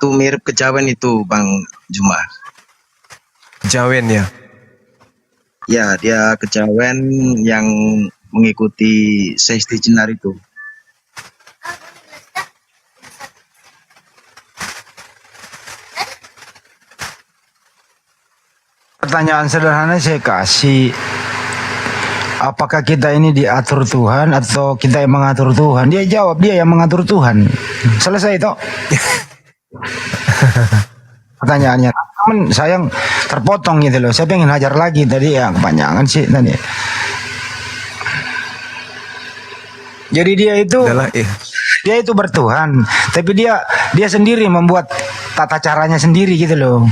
Itu mirip kejawen itu Bang Juma. Jawen ya. Ya, dia kejawen yang mengikuti Seisti Jenar itu. Pertanyaan sederhana saya kasih, apakah kita ini diatur Tuhan atau kita yang mengatur Tuhan? Dia jawab dia yang mengatur Tuhan. Selesai toh. Pertanyaannya. Namun sayang terpotong gitu loh. Saya pengen hajar lagi tadi ya, kepanjangan sih tadi. Jadi dia itu bertuhan, tapi dia sendiri membuat tata caranya sendiri gitu loh.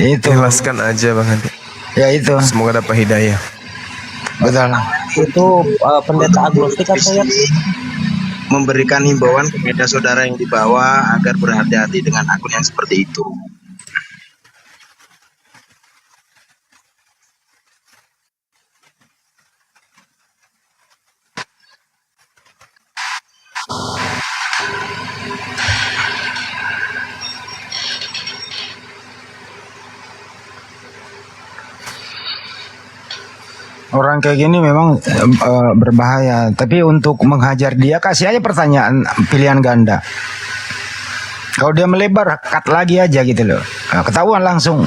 Itu. Jelaskan aja Bang Andi. Ya itu. Semoga dapat hidayah. Betul. Itu pendeta agnostik atau ya? Memberikan himbauan kepada saudara yang di bawah agar berhati-hati dengan akun yang seperti itu. Orang kayak gini memang berbahaya. Tapi untuk menghajar dia, kasih aja pertanyaan pilihan ganda. Kalau dia melebar, cut lagi aja gitu loh. Nah, ketahuan langsung.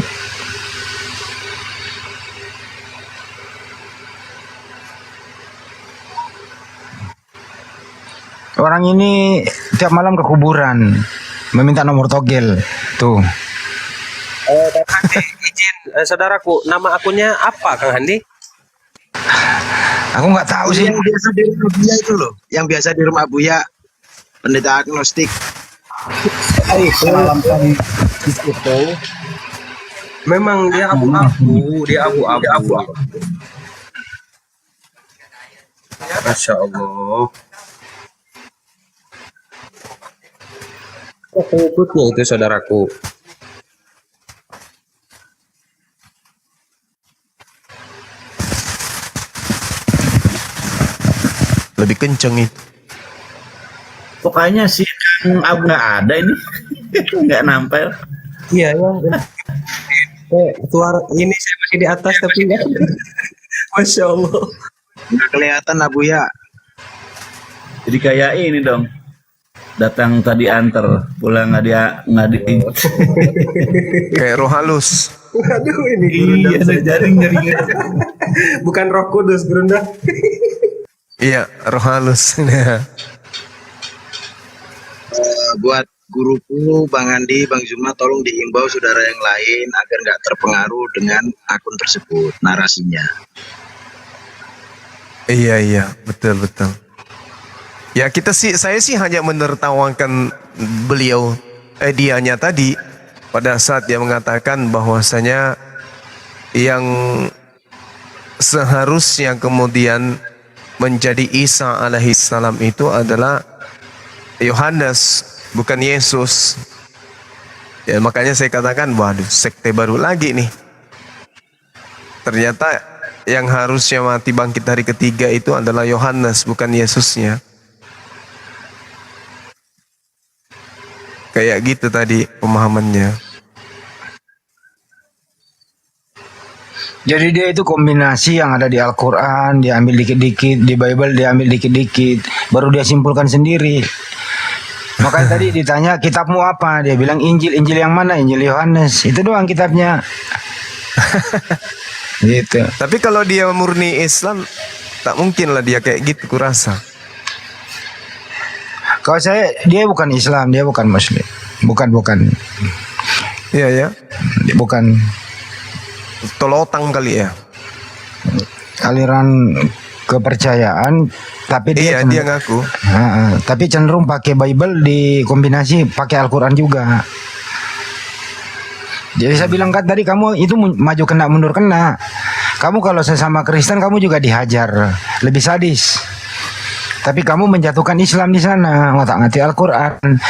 Orang ini tiap malam ke kuburan, meminta nomor togel. Tuh. Izin, saudaraku, nama akunnya apa Kang Handi? Aku nggak tahu sih. Yang biasa di rumah Buya itu loh, yang biasa di rumah Buya, pendeta agnostik. Itu memang dia abu-abu. Masya Allah. Pengikutnya itu saudaraku. Lebih kenceng itu. Pokoknya sih aku nggak ada ini. Nggak nampel. Iya ya. Suara ini saya masih di atas tapi enggak. Masya Allah. Nggak kelihatan Buya. Jadi kayak ini dong. Datang tadi antar, pulang nggak di. Kayak roh halus. Aduh ini Iya, ada jaring. bukan Roh Kudus Gerunda. Iya, roh halus. Buat guruku, Bang Andi, Bang Zuma, tolong dihimbau saudara yang lain agar nggak terpengaruh dengan akun tersebut, narasinya. Iya, betul. Ya saya sih hanya menertawakan beliau, dianya tadi pada saat dia mengatakan bahwasanya yang seharusnya kemudian menjadi Isa alaihissalam itu adalah Yohanes, bukan Yesus. Ya makanya saya katakan, waduh, sekte baru lagi nih. Ternyata yang harusnya mati bangkit hari ketiga itu adalah Yohanes, bukan Yesusnya. Kayak gitu tadi pemahamannya. Jadi dia itu kombinasi yang ada di Al-Quran, dia ambil dikit-dikit, di Bible dia ambil dikit-dikit, baru dia simpulkan sendiri. Makanya tadi ditanya kitabmu apa, dia bilang Injil. Injil yang mana? Injil Yohanes. Itu doang kitabnya. Gitu. Tapi kalau dia murni Islam, tak mungkin lah dia kayak gitu kurasa. Kalau dia bukan Islam, dia bukan Muslim. Bukan. Iya ya. Dia bukan Tolotang kali ya. aliran kepercayaan, tapi Iya, dia ngaku. Tapi cenderung pakai Bible dikombinasi pakai Al-Quran juga. Jadi saya bilang kan tadi, kamu itu maju kena mundur kena. Kamu kalau sesama Kristen kamu juga dihajar, lebih sadis. Tapi kamu menjatuhkan Islam di sana, ngotak-ngatik Al-Quran.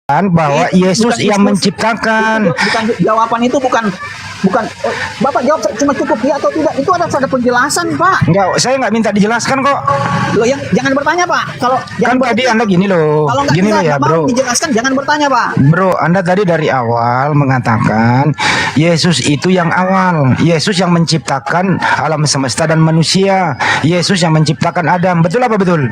bahwa Yesus yang menciptakan. Bukan jawaban itu bukan Bapak jawab cuma cukup ya atau tidak. Itu ada penjelasan, Pak. Enggak, saya nggak minta dijelaskan kok. Loh, yang jangan bertanya, Pak. Kalau Kan tadi Anda gini loh. kalau nggak Gini loh ya, nggak mau Bro. dijelaskan, jangan bertanya, Pak. Bro, Anda tadi dari awal mengatakan Yesus itu yang awal. Yesus yang menciptakan alam semesta dan manusia. Yesus yang menciptakan Adam. Betul apa betul?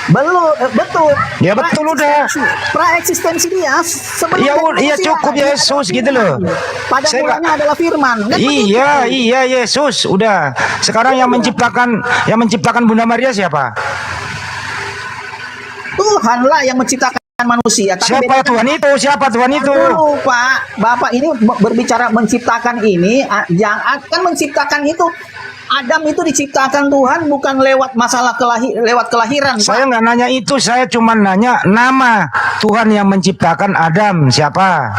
Betul. Ya betul udah. Praeksistensi dia sebelum Ya, jadi iya manusia. cukup Yesus gitu loh. Pada Saya mulanya nggak- adalah firman. Kan begitu? Iya Yesus udah. Sekarang yang menciptakan Bunda Maria siapa? Tuhanlah yang menciptakan manusia. Tapi Siapa bedakan- Tuhan itu? Siapa Tuhan itu? Dulu, Pak. Bapak ini berbicara menciptakan ini, yang akan menciptakan itu Adam itu diciptakan Tuhan bukan lewat masalah lewat kelahiran, Pak. Saya nggak nanya itu, saya cuma nanya nama Tuhan yang menciptakan Adam siapa?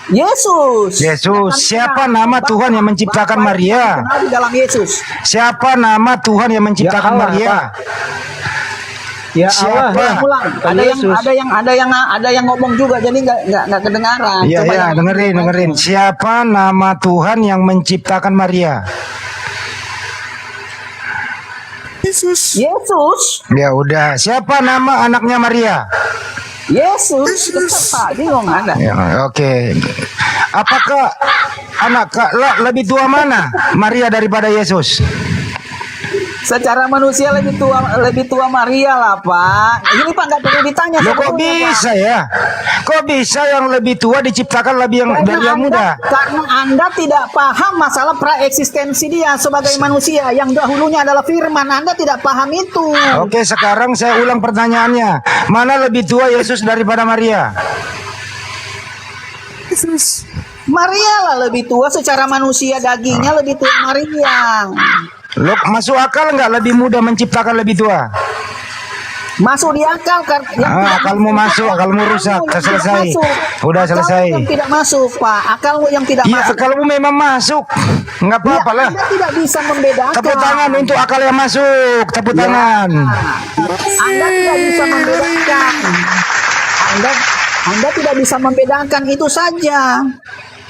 Yesus. Yesus. Siapa nama Tuhan yang menciptakan Bapak Maria? kenal di dalam Yesus. Siapa nama Tuhan yang menciptakan Ya Allah, Maria? Ya Siapa? Allah. Ulang. Ada yang ngomong juga, jadi nggak kedengaran. Iya Coba ya, yang- dengerin. Siapa nama Tuhan yang menciptakan Maria? Yesus. Yesus. Ya udah. Siapa nama anaknya Maria? Yesus. Pak, bingung Anda. Ya, oke. Apakah anak lebih tua mana Maria daripada Yesus? Secara manusia lebih tua Maria lah, Pak. Ini Pak nggak perlu ditanya. Loh kok sebetulnya, Pak. bisa ya? Kok bisa yang lebih tua diciptakan lebih dari yang muda? Karena Anda tidak paham masalah praeksistensi dia sebagai manusia yang dahulunya adalah firman. Anda tidak paham itu. Oke, sekarang saya ulang pertanyaannya. Mana lebih tua Yesus daripada Maria? Yesus. Maria lah lebih tua secara manusia, dagingnya lebih tua Maria. Loh, masuk akal nggak lebih muda menciptakan lebih tua? Masuk di akal kan? Akalmu masuk, akalmu rusak. Sudah selesai. Udah selesai. Yang tidak masuk, Pak. Akalmu yang tidak Iya, masuk. akalmu memang masuk. Nggak apa-apa Ya, lah. Anda tidak bisa membedakan. Tepuk tangan untuk akal yang masuk. Tepuk tangan. Anda tidak bisa membedakan. Anda tidak bisa membedakan itu saja.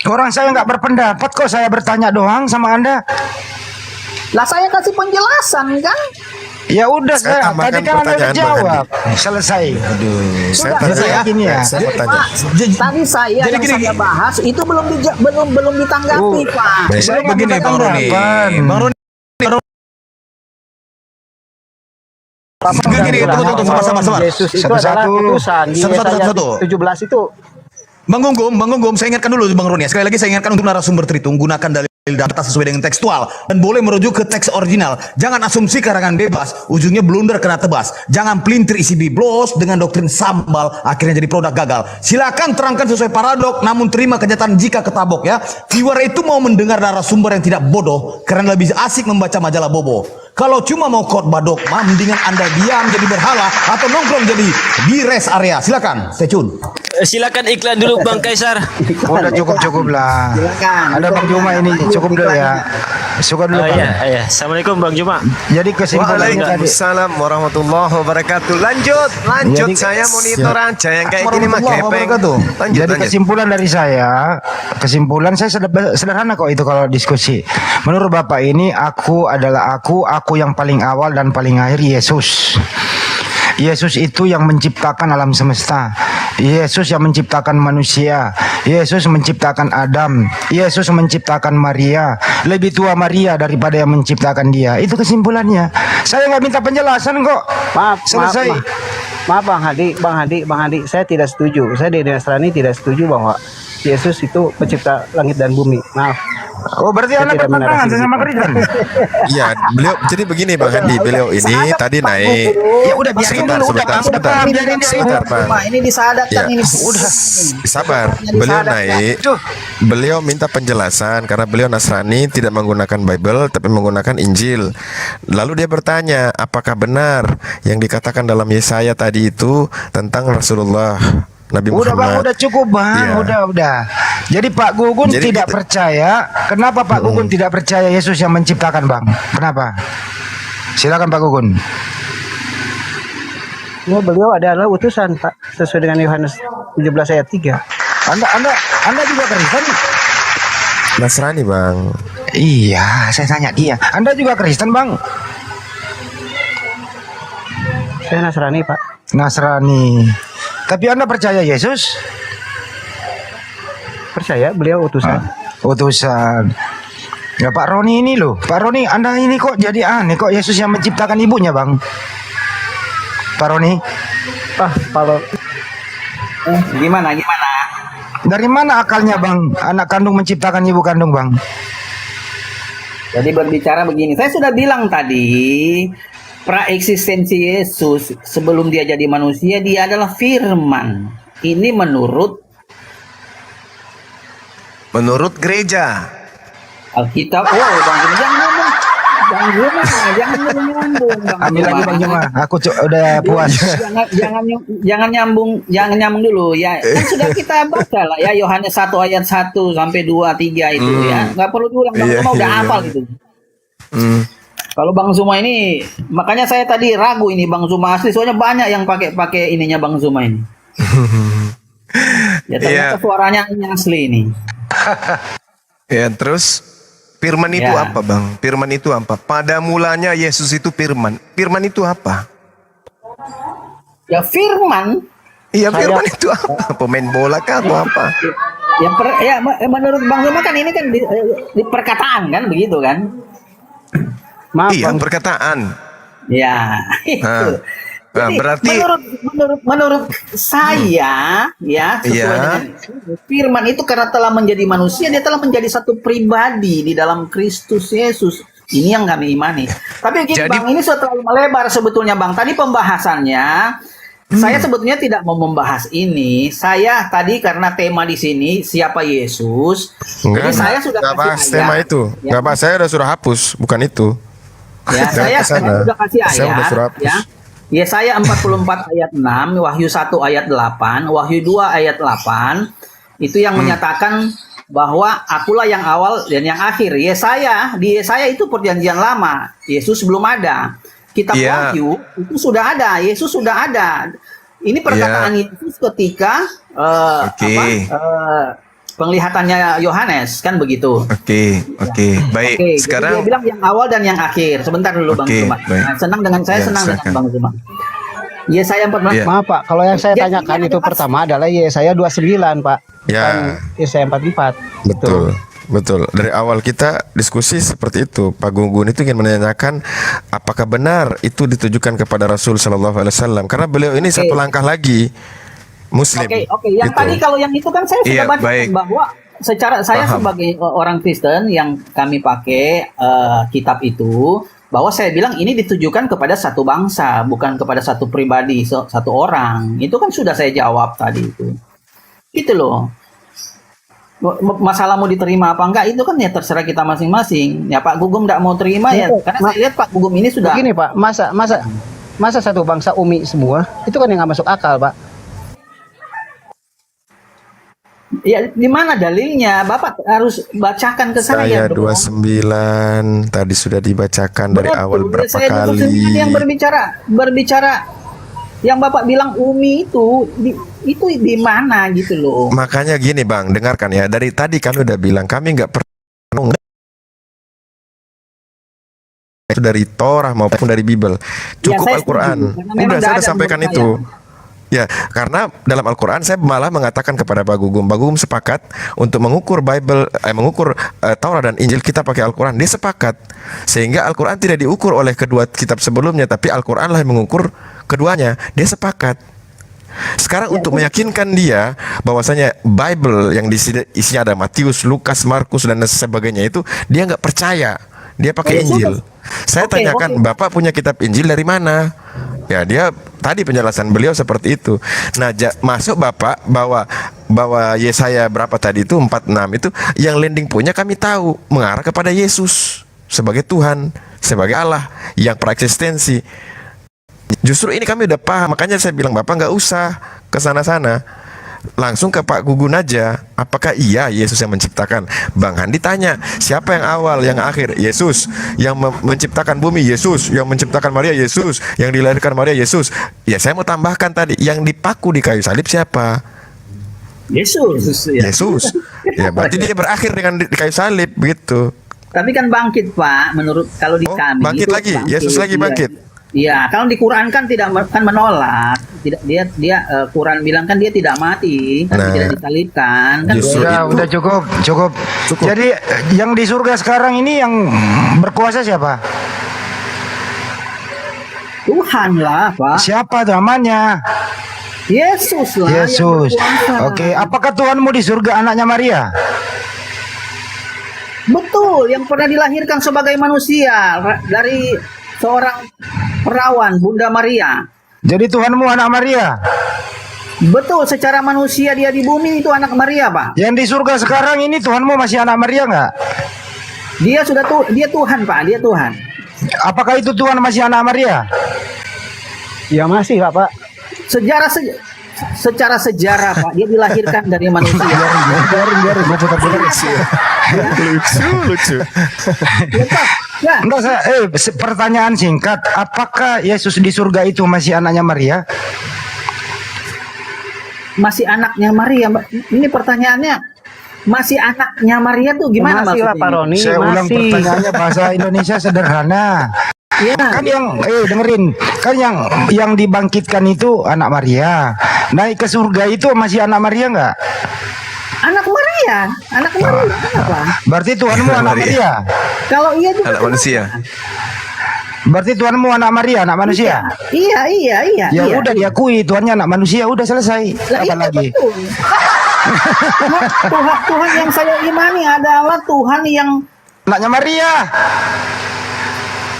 Orang saya nggak berpendapat kok. Saya bertanya doang sama Anda. Lah saya kasih penjelasan kan? Ya udah, Saya tambahkan tadi kan Anda udah pertanyaan, Bang jawab. Selesai. Aduh, saya Sudah, tanya. saya gini ya. Saya mau tanya. Pak, tadi saya Jadi yang gini, saya bahas itu belum ditanggapi, Pak. Saya nggak Begini, minta Bang Roni. tanggapan. Bang Roni. Begini, tunggu, sabar. Yesus itu Satu-satu. adalah utusan di Yesaya Satu-satu. 17 itu. Bang Gonggom, saya ingatkan dulu Bang Roni. Sekali lagi saya ingatkan untuk narasumber Tritung, gunakan dalil data sesuai dengan tekstual dan boleh merujuk ke teks original. Jangan asumsi karangan bebas, ujungnya blunder kena tebas. Jangan pelintir isi biblos dengan doktrin sambal, akhirnya jadi produk gagal. Silakan terangkan sesuai paradok, namun terima kenyataan jika ketabok ya. Viewer itu mau mendengar narasumber yang tidak bodoh karena lebih asik membaca majalah bobo. Kalau cuma mau khotbah dogma, mendingan Anda diam jadi berhala atau nongkrong jadi di rest area. Silakan, stay tune. Silakan iklan dulu Bang Kaisar. Udah cukup lah. Silakan. Ada Bang Juma ini cukup dulu ya. Suka dulu Oh Bang. iya. Assalamualaikum Bang Juma. Jadi kesimpulannya tadi. Waalaikumsalam warahmatullahi wabarakatuh. Lanjut. Jadi- Saya monitor aja yang kayak gini mah Warahmatullahi gepeng. wabarakatuh. Jadi kesimpulan dari saya sederhana kok itu kalau diskusi. Menurut Bapak ini aku yang paling awal dan paling akhir Yesus. Yesus itu yang menciptakan alam semesta. Yesus yang menciptakan manusia. Yesus menciptakan Adam. Yesus menciptakan Maria. Lebih tua Maria daripada yang menciptakan dia. Itu kesimpulannya. Saya nggak minta penjelasan kok. Selesai. Maaf Bang Hadi, saya tidak setuju. Saya di Nasrani tidak setuju bahwa Yesus itu pencipta langit dan bumi. Maaf. Oh berarti Anda tidak bertentangan menarasi sama begitu. Kristen. Iya, beliau jadi begini Bang Handi, beliau ini tadi naik. Ya udah biarin Sebentar, dulu. sebentar, Udah sebentar. paham, biarin dia. Sebentar, Bang. Cuma ini disadatkan Ya. ini. Udah. Sabar, beliau naik. Beliau minta penjelasan karena beliau Nasrani tidak menggunakan Bible tapi menggunakan Injil. Lalu dia bertanya, apakah benar yang dikatakan dalam Yesaya tadi itu tentang Rasulullah Nabi Udah Bang, Muhammad? udah cukup Bang, Iya. udah. Jadi Pak Gugun Jadi tidak gitu. percaya. Kenapa Pak Gugun tidak percaya Yesus yang menciptakan Bang? Kenapa? Silakan Pak Gugun. Ya, beliau adalah utusan, Pak, sesuai dengan Yohanes 17 ayat 3. Anda juga Kristen? Nasrani, Bang. Iya, saya tanya dia. Anda juga Kristen, Bang? Saya Nasrani, Pak. Nasrani. Tapi Anda percaya Yesus? Percaya beliau utusan. Utusan. Ya Pak Roni ini loh. Pak Roni, Anda ini kok jadi aneh, kok Yesus yang menciptakan ibunya, Bang? Pak Roni, Kalau Gimana? dari mana akalnya, Bang? Anak kandung menciptakan ibu kandung, Bang? Jadi berbicara begini, saya sudah bilang tadi, praeksistensi Yesus sebelum dia jadi manusia, dia adalah firman. Ini menurut gereja. Alkitab. Oh, Bang Juma, jangan ngomong. Bang Juma, jangan nyambung. Ambil lagi, Bang Juma. Aku udah puas. Jangan nyambung dulu ya. Kan sudah kita baca lah ya, Yohanes 1 ayat 1 sampai 2 3 itu ya. Nggak perlu diulang, Bang Zuma udah hafal itu. Kalau Bang Zuma ini, makanya saya tadi ragu ini Bang Zuma asli, soalnya banyak yang pakai ininya Bang Zuma ini. Ya ternyata suaranya ini asli ini. Ya, terus firman itu Ya. apa, Bang? Firman itu apa? Pada mulanya Yesus itu firman. Firman itu apa? Ya firman. Iya, firman itu apa? Pemain bola kah atau apa? Menurut Bang Zuma kan ini kan di perkataan kan begitu kan? maaf, Iya, Bang. perkataan. Ya, itu. Nah, Jadi, berarti menurut saya ya sesuai Iya. dengan firman itu karena telah menjadi manusia, dia telah menjadi satu pribadi di dalam Kristus Yesus. Ini yang kami imani. Tapi gini, Jadi- Bang, ini sudah terlalu melebar sebetulnya, Bang. Tadi pembahasannya saya sebetulnya tidak mau membahas ini. Saya tadi karena tema di sini siapa Yesus. Jadi saya sudah nggak kasih bahas ayat. tema itu. Ya. Nggak bahas, saya sudah hampus, bukan itu. Ya, saya kesana. sudah kasih Saya udah ayat suruh hapus. ya. Yesaya 44 ayat 6, Wahyu 1 ayat 8, Wahyu 2 ayat 8 itu yang menyatakan bahwa akulah yang awal dan yang akhir. Di Yesaya itu perjanjian lama. Yesus belum ada. Kitab Iya. Wahyu itu sudah ada, Yesus sudah ada. Ini perkataan Yesus ketika penglihatannya Yohanes kan begitu. Oke. Baik. Oke, Sekarang jadi dia bilang yang awal dan yang akhir. Sebentar dulu Bang Oke, Zuma. baik. Nah, senang dengan saya, Ya, senang dengan silakan. Bang Zuma. Yesaya 14. Iya. Maaf, Pak. Kalau yang saya Jadi tanyakan ini itu adalah- pertama adalah Yesaya 29, Pak. Ya. Bukan Yesaya 44. Betul. Dari awal kita diskusi seperti itu. Pak Gunggun itu ingin menanyakan apakah benar itu ditujukan kepada Rasul Shallallahu Alaihi Wasallam, karena beliau ini satu langkah lagi Muslim. Oke. Yang Gitu. tadi kalau yang itu kan saya sudah Iya, baca baik. bahwa secara saya Paham. sebagai orang Kristen yang kami pakai kitab itu, bahwa saya bilang ini ditujukan kepada satu bangsa, bukan kepada satu pribadi, satu orang. Itu kan sudah saya jawab tadi itu. Gitu loh. Masalah mau diterima apa enggak itu kan ya terserah kita masing-masing. Ya Pak Gugum enggak mau terima ya, karena saya lihat Pak Gugum ini sudah Begini, Pak. Masa satu bangsa umi semua? Itu kan yang nggak masuk akal, Pak. ya di mana dalilnya? Bapak harus bacakan ke saya Saya dong. 29 tadi sudah dibacakan dari Betul, awal berapa saya 29 kali. yang berbicara yang Bapak bilang umi itu di mana gitu loh. Makanya gini Bang, dengarkan ya. Dari tadi kami udah bilang kami nggak pernah itu dari Torah maupun dari Bible. Cukup saya Al-Quran. setuju, karena memang Udah nggak saya udah ada sampaikan menurut itu. Ya, karena dalam Al-Quran saya malah mengatakan kepada Pak Gugum sepakat untuk mengukur Taurat dan Injil kita pakai Al-Quran. Dia sepakat. Sehingga Al-Quran tidak diukur oleh kedua kitab sebelumnya, tapi Al-Quran lah yang mengukur keduanya. Dia sepakat. Sekarang untuk meyakinkan dia bahwasanya Bible yang isinya ada Matius, Lukas, Markus dan sebagainya itu dia nggak percaya. Dia pakai Injil. Saya tanyakan, Bapak punya kitab Injil dari mana? Ya, dia tadi penjelasan beliau seperti itu. Nah, masuk Bapak bahwa Yesaya berapa tadi itu 46 itu yang landing punya kami tahu mengarah kepada Yesus sebagai Tuhan, sebagai Allah yang bereksistensi. Justru ini kami udah paham, makanya saya bilang Bapak nggak usah ke sana-sana. langsung ke Pak Gugun aja. Apakah iya Yesus yang menciptakan? Bang Handi tanya, siapa yang awal, yang akhir? Yesus. Yang menciptakan bumi, Yesus. Yang menciptakan Maria, Yesus. Yang dilahirkan Maria, Yesus. Ya saya mau tambahkan tadi, yang dipaku di kayu salib siapa? Yesus. Ya. Yesus. Ya berarti dia berakhir dengan di kayu salib begitu. Tapi kan bangkit Pak, menurut kalau di Oh, kami bangkit itu lagi? Yesus lagi iya. bangkit? Iya, kalau di Quran kan tidak kan menolak, tidak Quran bilang kan dia tidak mati, tapi Nah, tidak disalibkan kan. justru Udah cukup. Jadi yang di surga sekarang ini yang berkuasa siapa? Tuhan lah Pak, Siapa namanya? Yesus lah. yang Yesus. berkuasa. Oke, apakah Tuhanmu di surga anaknya Maria? Betul, yang pernah dilahirkan sebagai manusia dari seorang perawan Bunda Maria. Jadi Tuhanmu anak Maria. Betul, secara manusia dia di bumi itu anak Maria Pak. Yang di surga sekarang ini Tuhanmu masih anak Maria nggak? Dia Tuhan Pak, dia Tuhan. Apakah itu Tuhan masih anak Maria? Ya masih lah Pak. Secara sejarah Pak, dia dilahirkan dari manusia. Biarin, gue putar-putar. lucu. Ya, Pak. Ya, Enggak, pertanyaan singkat. Apakah Yesus di surga itu masih anaknya Maria? masih anaknya Maria. Ini pertanyaannya, masih anaknya Maria tuh gimana Masih lah maksudnya? Pak Roni, Saya ulang masih. pertanyaannya bahasa Indonesia sederhana. Iya. Kan dengerin, kan yang dibangkitkan itu anak Maria. Naik ke surga itu masih anak Maria nggak? Anak Maria, kenapa? Berarti Tuhanmu anak Maria. Kalau iya juga Anak manusia. Berarti Tuhanmu anak Maria, anak manusia. Iya. Ya iya. udah diakui Tuhannya anak manusia, udah selesai. Lah, Apa iya, lagi? betul. Tuhan yang saya imani adalah Tuhan yang Anaknya Maria.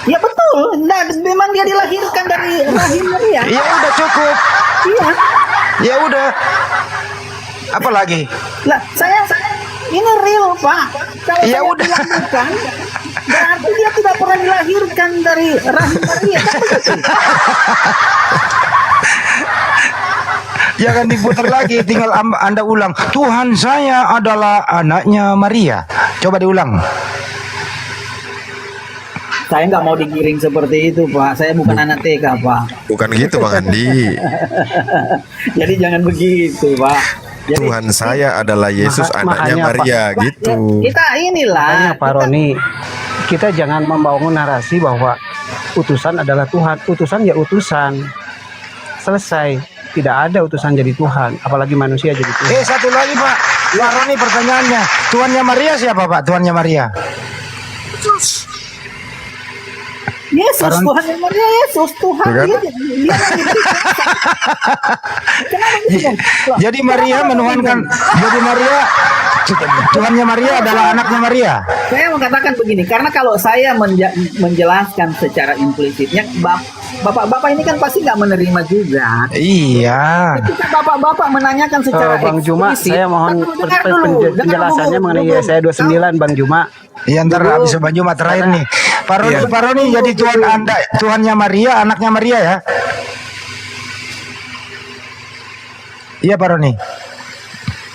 ya betul. Nah, memang dia dilahirkan dari rahim Maria. Ya udah cukup. Iya. Ya udah. Apa lagi? Lah, saya ini real, Pak. Kalau Ya saya udah. bilang bukan, berarti dia tidak pernah dilahirkan dari rahim Maria. Kan begitu? Jangan diputar lagi, tinggal Anda ulang. Tuhan saya adalah anaknya Maria. Coba diulang. Saya nggak mau digiring seperti itu, Pak. Saya bukan anak TK, Pak. Bukan gitu Bang Andi. Jadi jangan begitu, Pak. Jadi, Tuhan saya adalah Yesus anaknya makanya, Maria Pak, gitu. ya, kita inilah. Makanya Pak Roni, kita jangan membangun narasi bahwa utusan adalah Tuhan. Utusan ya utusan. Selesai. Tidak ada utusan jadi Tuhan, apalagi manusia jadi Tuhan. Satu lagi Pak. Pak Roni pertanyaannya. Tuannya Maria siapa Pak? Tuannya Maria. Yesus, Karena- Tuhan yang Maria, Yesus, Tuhan. Bukan? Dia kenapa gitu? Loh, Jadi Maria kenapa menuhankan. begitu? Jadi Maria. Tuannya Maria adalah anaknya Maria. Saya mengatakan begini, karena kalau saya menjelaskan secara implisitnya, bapak-bapak ini kan pasti nggak menerima juga. Iya. Ketika bapak-bapak menanyakan secara Bang Juma, eksplisit, saya mohon dengar dulu, penjelasannya dengar mengenai dulu. Yesaya 29, Bang Juma. Iya ntar habis baju mat terakhir nih. Pak Roni, Iya. Pak Roni jadi Tuhan Anda, Tuhannya Maria, anaknya Maria ya. Iya Pak Roni.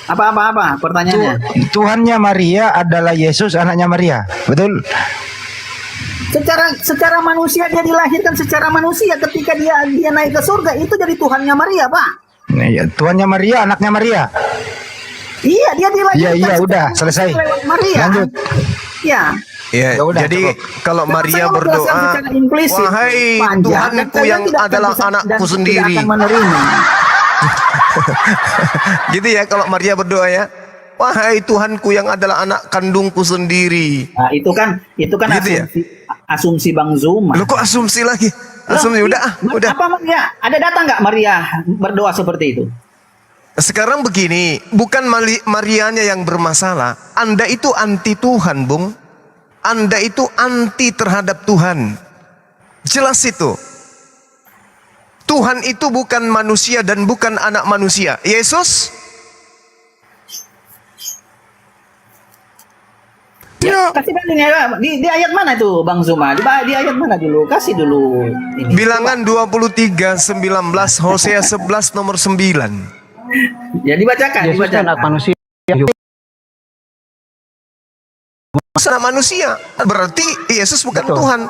Apa pertanyaannya? Tuhannya Maria adalah Yesus, anaknya Maria. Betul? Secara manusia dia dilahirkan secara manusia, ketika dia naik ke surga itu jadi Tuhannya Maria, Pak. Iya, Tuhannya Maria, anaknya Maria. Iya, dia dilahirkan. Iya, udah, secara selesai. lewat Maria. Lanjut. Ya. Ya, Ya udah, jadi cukup. kalau Karena Maria saya menjelaskan berdoa, secara implisit, wahai panjang, dan Tuhanku kalian yang tidak akan adalah bisa- dan anakku tidak sendiri. akan menerima. Gitu ya kalau Maria berdoa ya. Wahai Tuhanku yang adalah anak kandungku sendiri. Nah, itu kan Gitu ya? asumsi Bang Zuma. Lo kok asumsi lagi? Asumsi Loh, udah. Apa Maria? Ada data nggak Maria berdoa seperti itu? Sekarang begini, bukan Marianya yang bermasalah. Anda itu anti Tuhan, Bung. Anda itu anti terhadap Tuhan. Jelas itu. Tuhan itu bukan manusia dan bukan anak manusia. Yesus? Ya. Kasih banding ya, di ayat mana itu Bang Zuma? Di ayat mana dulu? Kasih dulu ini. Bilangan 23, 19, Hosea 11 nomor 9. Ya dibacakan, Yesus itu anak manusia. Anak manusia, berarti Yesus bukan Betul. Tuhan.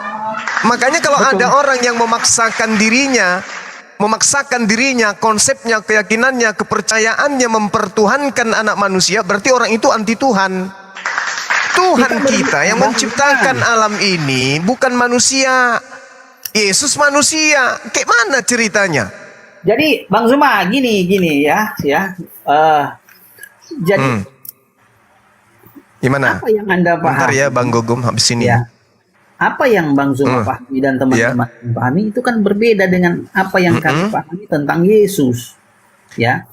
Makanya kalau Betul. ada orang yang memaksakan dirinya, konsepnya, keyakinannya, kepercayaannya mempertuhankan anak manusia, berarti orang itu anti Tuhan. Tuhan kita yang menciptakan alam ini bukan manusia. Yesus manusia. Kayak mana ceritanya? Jadi Bang Zuma gini ya. Jadi Gimana? apa yang Anda Bentar pahami? ya Bang Gugum habis ini. Ya. Apa yang Bang Zuma pahami dan teman-teman pahami itu kan berbeda dengan apa yang kami pahami tentang Yesus. Ya.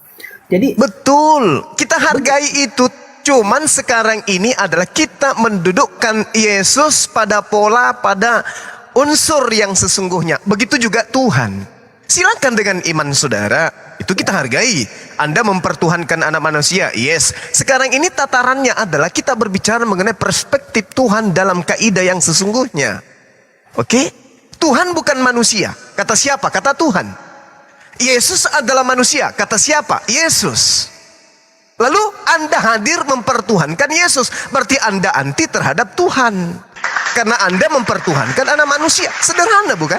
Jadi Betul, kita hargai itu. Cuman sekarang ini adalah kita mendudukkan Yesus pada pada unsur yang sesungguhnya. Begitu juga Tuhan. Silakan dengan iman saudara, itu kita hargai. Anda mempertuhankan anak manusia, yes. Sekarang ini tatarannya adalah kita berbicara mengenai perspektif Tuhan dalam kaidah yang sesungguhnya. Oke? Tuhan bukan manusia. Kata siapa? Kata Tuhan. Yesus adalah manusia. Kata siapa? Yesus. Lalu Anda hadir mempertuhankan Yesus, berarti Anda anti terhadap Tuhan. Karena Anda mempertuhankan anak manusia. Sederhana bukan?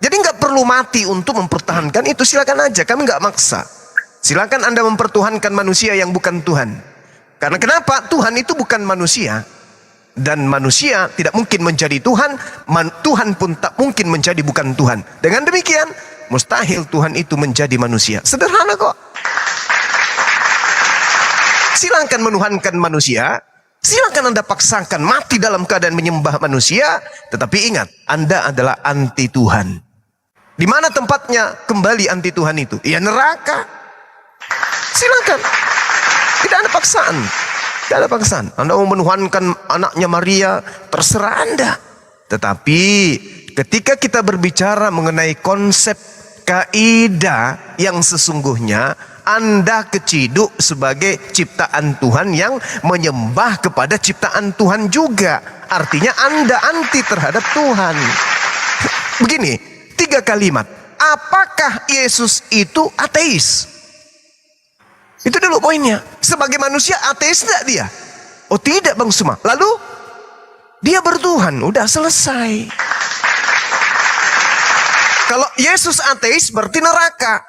Jadi nggak perlu mati untuk mempertahankan itu, silakan aja, kami nggak maksa. Silakan Anda mempertuhankan manusia yang bukan Tuhan. Karena kenapa? Tuhan itu bukan manusia. Dan manusia tidak mungkin menjadi Tuhan, Tuhan pun tak mungkin menjadi bukan Tuhan. Dengan demikian, mustahil Tuhan itu menjadi manusia. Sederhana kok. Silakan menuhankan manusia, silakan Anda paksakan mati dalam keadaan menyembah manusia, tetapi ingat, Anda adalah anti Tuhan. Di mana tempatnya kembali anti Tuhan itu? Ya neraka. Silakan. Tidak ada paksaan. Tidak ada paksaan. Anda mau menuhankan anaknya Maria, terserah Anda. Tetapi ketika kita berbicara mengenai konsep kaidah yang sesungguhnya, Anda keciduk sebagai ciptaan Tuhan yang menyembah kepada ciptaan Tuhan juga. Artinya Anda anti terhadap Tuhan. Begini, 3 kalimat. Apakah Yesus itu ateis? Itu dulu poinnya. Sebagai manusia ateis tidak dia? Oh tidak Bang Suma. Lalu dia bertuhan, udah selesai. Kalau Yesus ateis berarti neraka.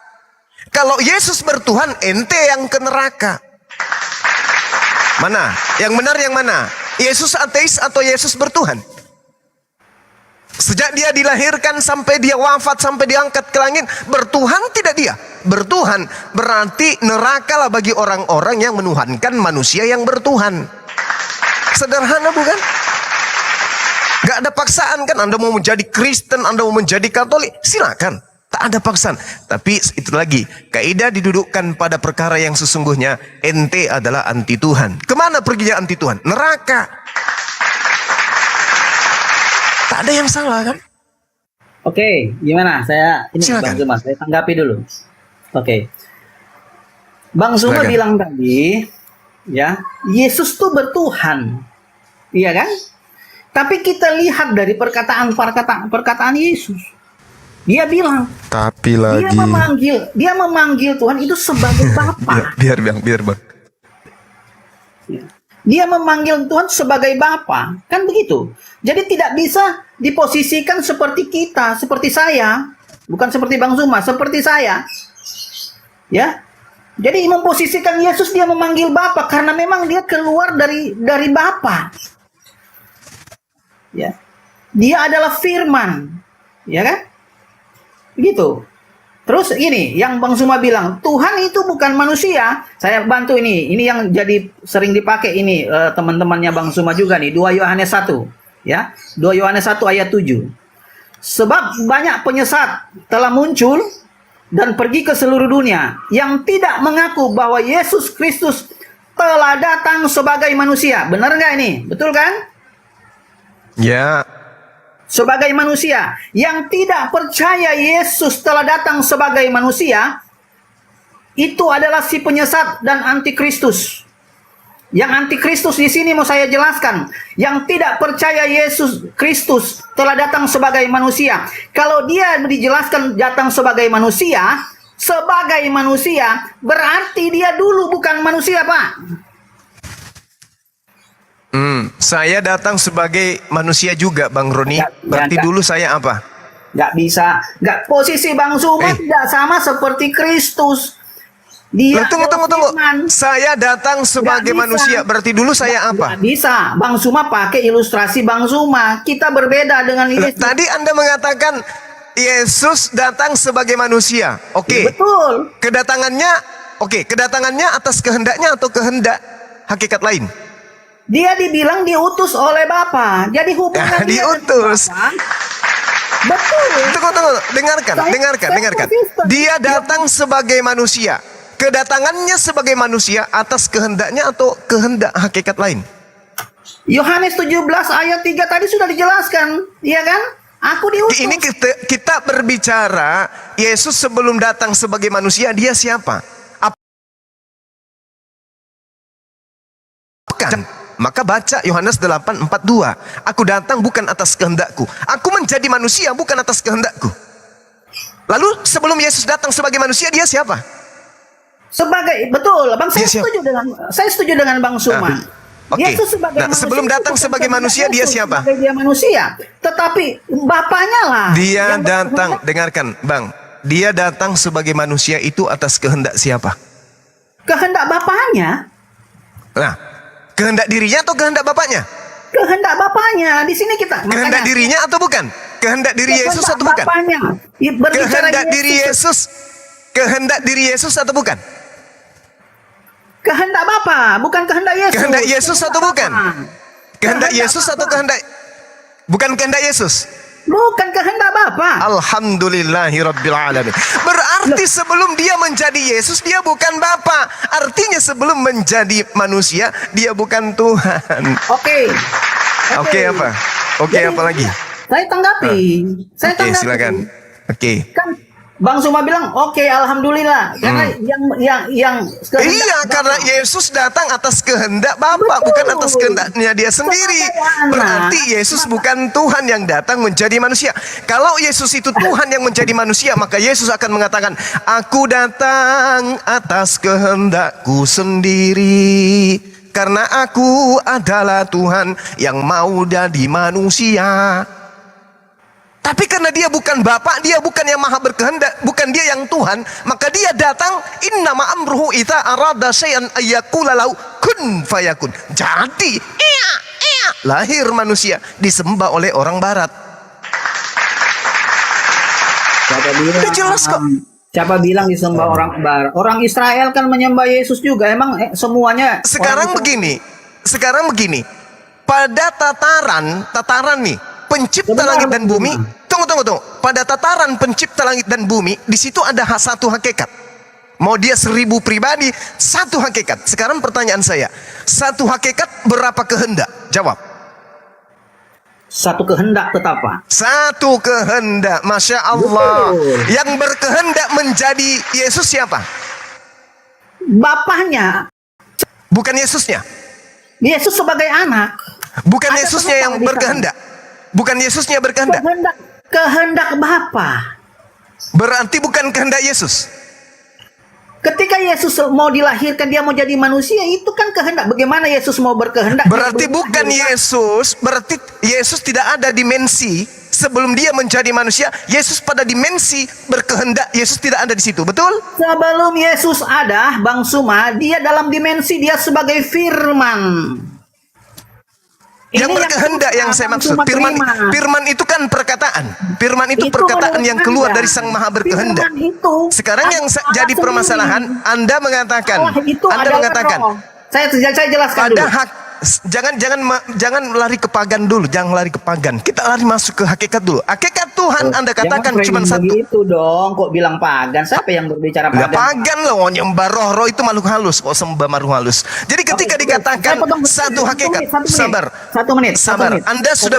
Kalau Yesus bertuhan, ente yang ke neraka. Mana? Yang benar yang mana? Yesus ateis atau Yesus bertuhan? Sejak dia dilahirkan sampai dia wafat, sampai diangkat ke langit, bertuhan tidak dia? Bertuhan. Berarti neraka lah bagi orang-orang yang menuhankan manusia yang bertuhan. Sederhana bukan? Gak ada paksaan kan? Anda mau menjadi Kristen, Anda mau menjadi Katolik, silakan. Tak ada paksaan. Tapi itu lagi, kaidah didudukkan pada perkara yang sesungguhnya. Ente adalah anti Tuhan. Kemana perginya anti Tuhan? Neraka. Tak ada yang salah kan? Oke, gimana? Ini Silakan. Bang Zuma, saya tanggapi dulu. Oke. Bang Zuma Silakan. bilang tadi, ya, Yesus tuh bertuhan. Iya kan? Tapi kita lihat dari perkataan Yesus. Dia bilang, Tapi lagi dia memanggil Tuhan itu sebagai Bapa. Biar bang. Dia memanggil Tuhan sebagai Bapa. Kan begitu. Jadi tidak bisa diposisikan seperti kita, seperti saya. Bukan seperti Bang Zuma, seperti saya. Ya. Jadi memposisikan Yesus dia memanggil Bapa karena memang dia keluar dari Bapa. Ya. Dia adalah firman. Ya kan? Begitu. Terus ini yang Bang Zuma bilang, Tuhan itu bukan manusia. Saya bantu ini. Ini yang jadi sering dipakai ini teman-temannya Bang Zuma juga nih. 2 Yohanes 1. Ya. 2 Yohanes 1 ayat 7. Sebab banyak penyesat telah muncul dan pergi ke seluruh dunia yang tidak mengaku bahwa Yesus Kristus telah datang sebagai manusia. Benar nggak ini? Betul kan? Ya. Sebagai manusia yang tidak percaya Yesus telah datang sebagai manusia, itu adalah si penyesat dan antikristus. Yang antikristus di sini mau saya jelaskan, yang tidak percaya Yesus Kristus telah datang sebagai manusia. Kalau dia dijelaskan datang sebagai manusia, sebagai manusia, berarti dia dulu bukan manusia, Pak. Saya datang sebagai manusia juga, Bang Roni. Berarti Enggak. dulu saya apa? Nggak bisa, posisi Bang Suma tidak sama seperti Kristus. Dia Tunggu. firman. Saya datang sebagai Nggak bisa. manusia. Berarti dulu saya apa? Nggak bisa. Bang Suma pakai ilustrasi Bang Suma. Kita berbeda dengan Yesus. Tadi Anda mengatakan Yesus datang sebagai manusia. Oke. Betul. Kedatangannya atas kehendaknya atau kehendak hakikat lain? Dia dibilang diutus oleh Bapa. Jadi hubungan dia dengan Diutus. Bapa, betul. Tunggu. Dengarkan. Saya konsisten. Dia datang sebagai manusia. Kedatangannya sebagai manusia atas kehendaknya atau kehendak hakikat lain? Yohanes 17 ayat 3 tadi sudah dijelaskan, iya kan? Aku diutus. Ini kita berbicara Yesus sebelum datang sebagai manusia, dia siapa? Bukan. Maka baca Yohanes 8:42. Aku datang bukan atas kehendakku. Aku menjadi manusia bukan atas kehendakku. Lalu sebelum Yesus datang sebagai manusia, dia siapa? Betul, Bang, saya Dia siapa? setuju dengan Bang Suma. Oke. Yesus sebagai Nah, manusia sebelum itu datang bukan sebagai kehendak manusia, dia Yesus siapa? sebagai dia manusia, tetapi Bapaknya lah. Dia yang datang, berkehendak. dengarkan, Bang. Dia datang sebagai manusia itu atas kehendak siapa? Kehendak Bapaknya, Nah, kehendak dirinya atau kehendak bapaknya? kehendak Bapaknya. Di sini kita Kehendak dirinya atau bukan? Kehendak diri Yesus atau bukan? Bapaknya. Berbicara Kehendak diri Yesus. Kehendak diri Yesus atau bukan? Kehendak Bapa, bukan kehendak Yesus. Kehendak Yesus atau bukan? Bapa. Kehendak Yesus atau kehendak bukan kehendak Yesus? Bukan kehendak Bapa. Alhamdulillahirabbil alamin. Berarti sebelum dia menjadi Yesus, dia bukan Bapa. Artinya sebelum menjadi manusia, dia bukan Tuhan. Oke. Oke, apa? Oke, apa lagi? Saya tanggapi. Oke, silakan. Oke. Kan Bang Suma bilang, oke, alhamdulillah. Karena yang Iya, karena Yesus datang atas kehendak Bapa, Betul. bukan atas kehendaknya dia sendiri. Sebagai anak. Berarti Yesus bukan Tuhan yang datang menjadi manusia. Kalau Yesus itu Tuhan yang menjadi manusia, maka Yesus akan mengatakan, aku datang atas kehendakku sendiri. Karena aku adalah Tuhan yang mau jadi manusia. Tapi karena dia bukan Bapa, dia bukan yang maha berkehendak, bukan dia yang Tuhan, maka dia datang, innama amruhu idza arada syai'an ayyaqula lahu kun fayakun. Jadi, lahir manusia disembah oleh orang barat. Udah jelas kok. Siapa bilang disembah orang barat? Orang Israel kan menyembah Yesus juga. Emang semuanya Sekarang begini. Pada tataran nih, pencipta Sebentar, langit dan bumi. Bang. Tunggu. Pada tataran pencipta langit dan bumi, di situ ada satu hakikat. Mau dia 1000 pribadi, satu hakikat. Sekarang pertanyaan saya, satu hakikat berapa kehendak? Jawab. satu kehendak tetap, Pak. Satu kehendak, Masya Allah. Betul. Yang berkehendak menjadi Yesus siapa? Bapaknya, Bukan Yesusnya. Yesus sebagai anak. Bukan Ada Yesusnya penumpang yang di sana. berkehendak. Bukan Yesusnya berkehendak. Kehendak Bapa. Berarti bukan kehendak Yesus. Ketika Yesus mau dilahirkan, dia mau jadi manusia, itu kan kehendak. Bagaimana Yesus mau berkehendak? Berarti Dia belum bukan lahir. Yesus. Berarti Yesus tidak ada dimensi sebelum dia menjadi manusia. Yesus pada dimensi berkehendak. Yesus tidak ada di situ. Betul? Sebelum Yesus ada, Bang Suma, dia dalam dimensi dia sebagai firman. Yang Ini berkehendak yang saya Bang maksud. Suma Firman, terima. firman itu kan perkataan. Firman itu Itu perkataan menurut yang keluar Anda. dari Sang Maha berkehendak. Firman itu Sekarang yang Allah jadi sendiri. permasalahan, Anda mengatakan, Allah itu Anda adalah mengatakan, roh. Saya jelaskan ada dulu. hak. Jangan lari ke pagan dulu, jangan lari ke pagan. Kita lari masuk ke hakikat dulu. Hakikat Tuhan Anda katakan Jangan cuma framing satu. begitu dong, kok bilang pagan? Siapa yang berbicara Lah pagan? pagan loh, nyembah roh itu makhluk halus, kok sembah makhluk halus. Jadi ketika Oke, dikatakan saya potong satu hakikat, satu menit. sabar, Satu menit. sabar. Anda sudah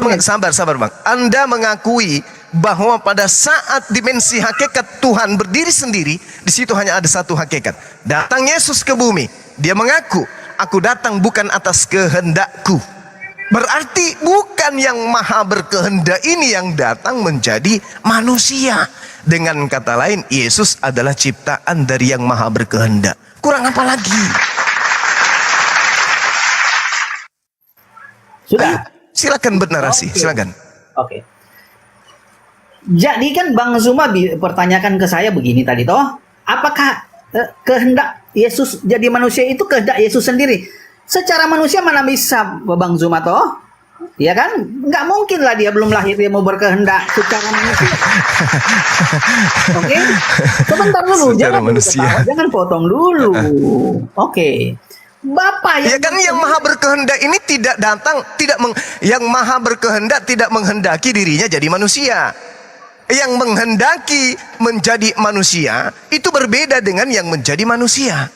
sabar Bang. Anda mengakui bahwa pada saat dimensi hakikat Tuhan berdiri sendiri, di situ hanya ada satu hakikat. Datang Yesus ke bumi, dia mengaku, aku datang bukan atas kehendakku. Berarti bukan yang maha berkehendak ini yang datang menjadi manusia. Dengan kata lain, Yesus adalah ciptaan dari yang maha berkehendak. Kurang apa lagi? Sudah. Silakan bernarasi, Oke. silakan. Oke. Jadi kan Bang Zuma pertanyakan ke saya begini tadi toh, apakah kehendak Yesus jadi manusia itu kehendak Yesus sendiri? Secara manusia mana bisa Bang Zuma toh? Ya kan? Nggak mungkin lah dia belum lahir dia mau berkehendak secara manusia. Oke? Sebentar dulu, Secara jangan dulu manusia. ketawa, jangan potong dulu. Oke. Bapak Ya kan yang maha berkehendak ini tidak datang, yang maha berkehendak tidak menghendaki dirinya jadi manusia. Yang menghendaki menjadi manusia itu berbeda dengan yang menjadi manusia.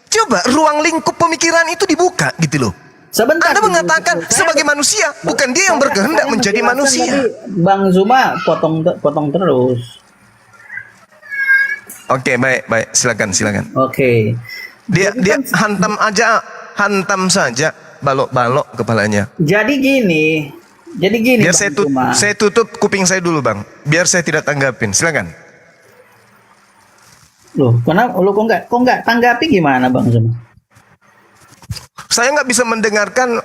Coba ruang lingkup pemikiran itu dibuka gitu loh. Sebentar. Anda mengatakan sebagai manusia, bukan dia yang berkehendak Saya menjadi menjelaskan manusia. tadi, Bang Zuma potong terus. Oke, baik, silakan. Oke. Dia hantam saja balok-balok kepalanya. Jadi gini Biar Bang Zuma. saya tutup kuping saya dulu, Bang. Biar saya tidak tanggapin. Silakan. Loh, kenapa lu kok nggak tanggapi gimana Bang Zuma? Saya nggak bisa mendengarkan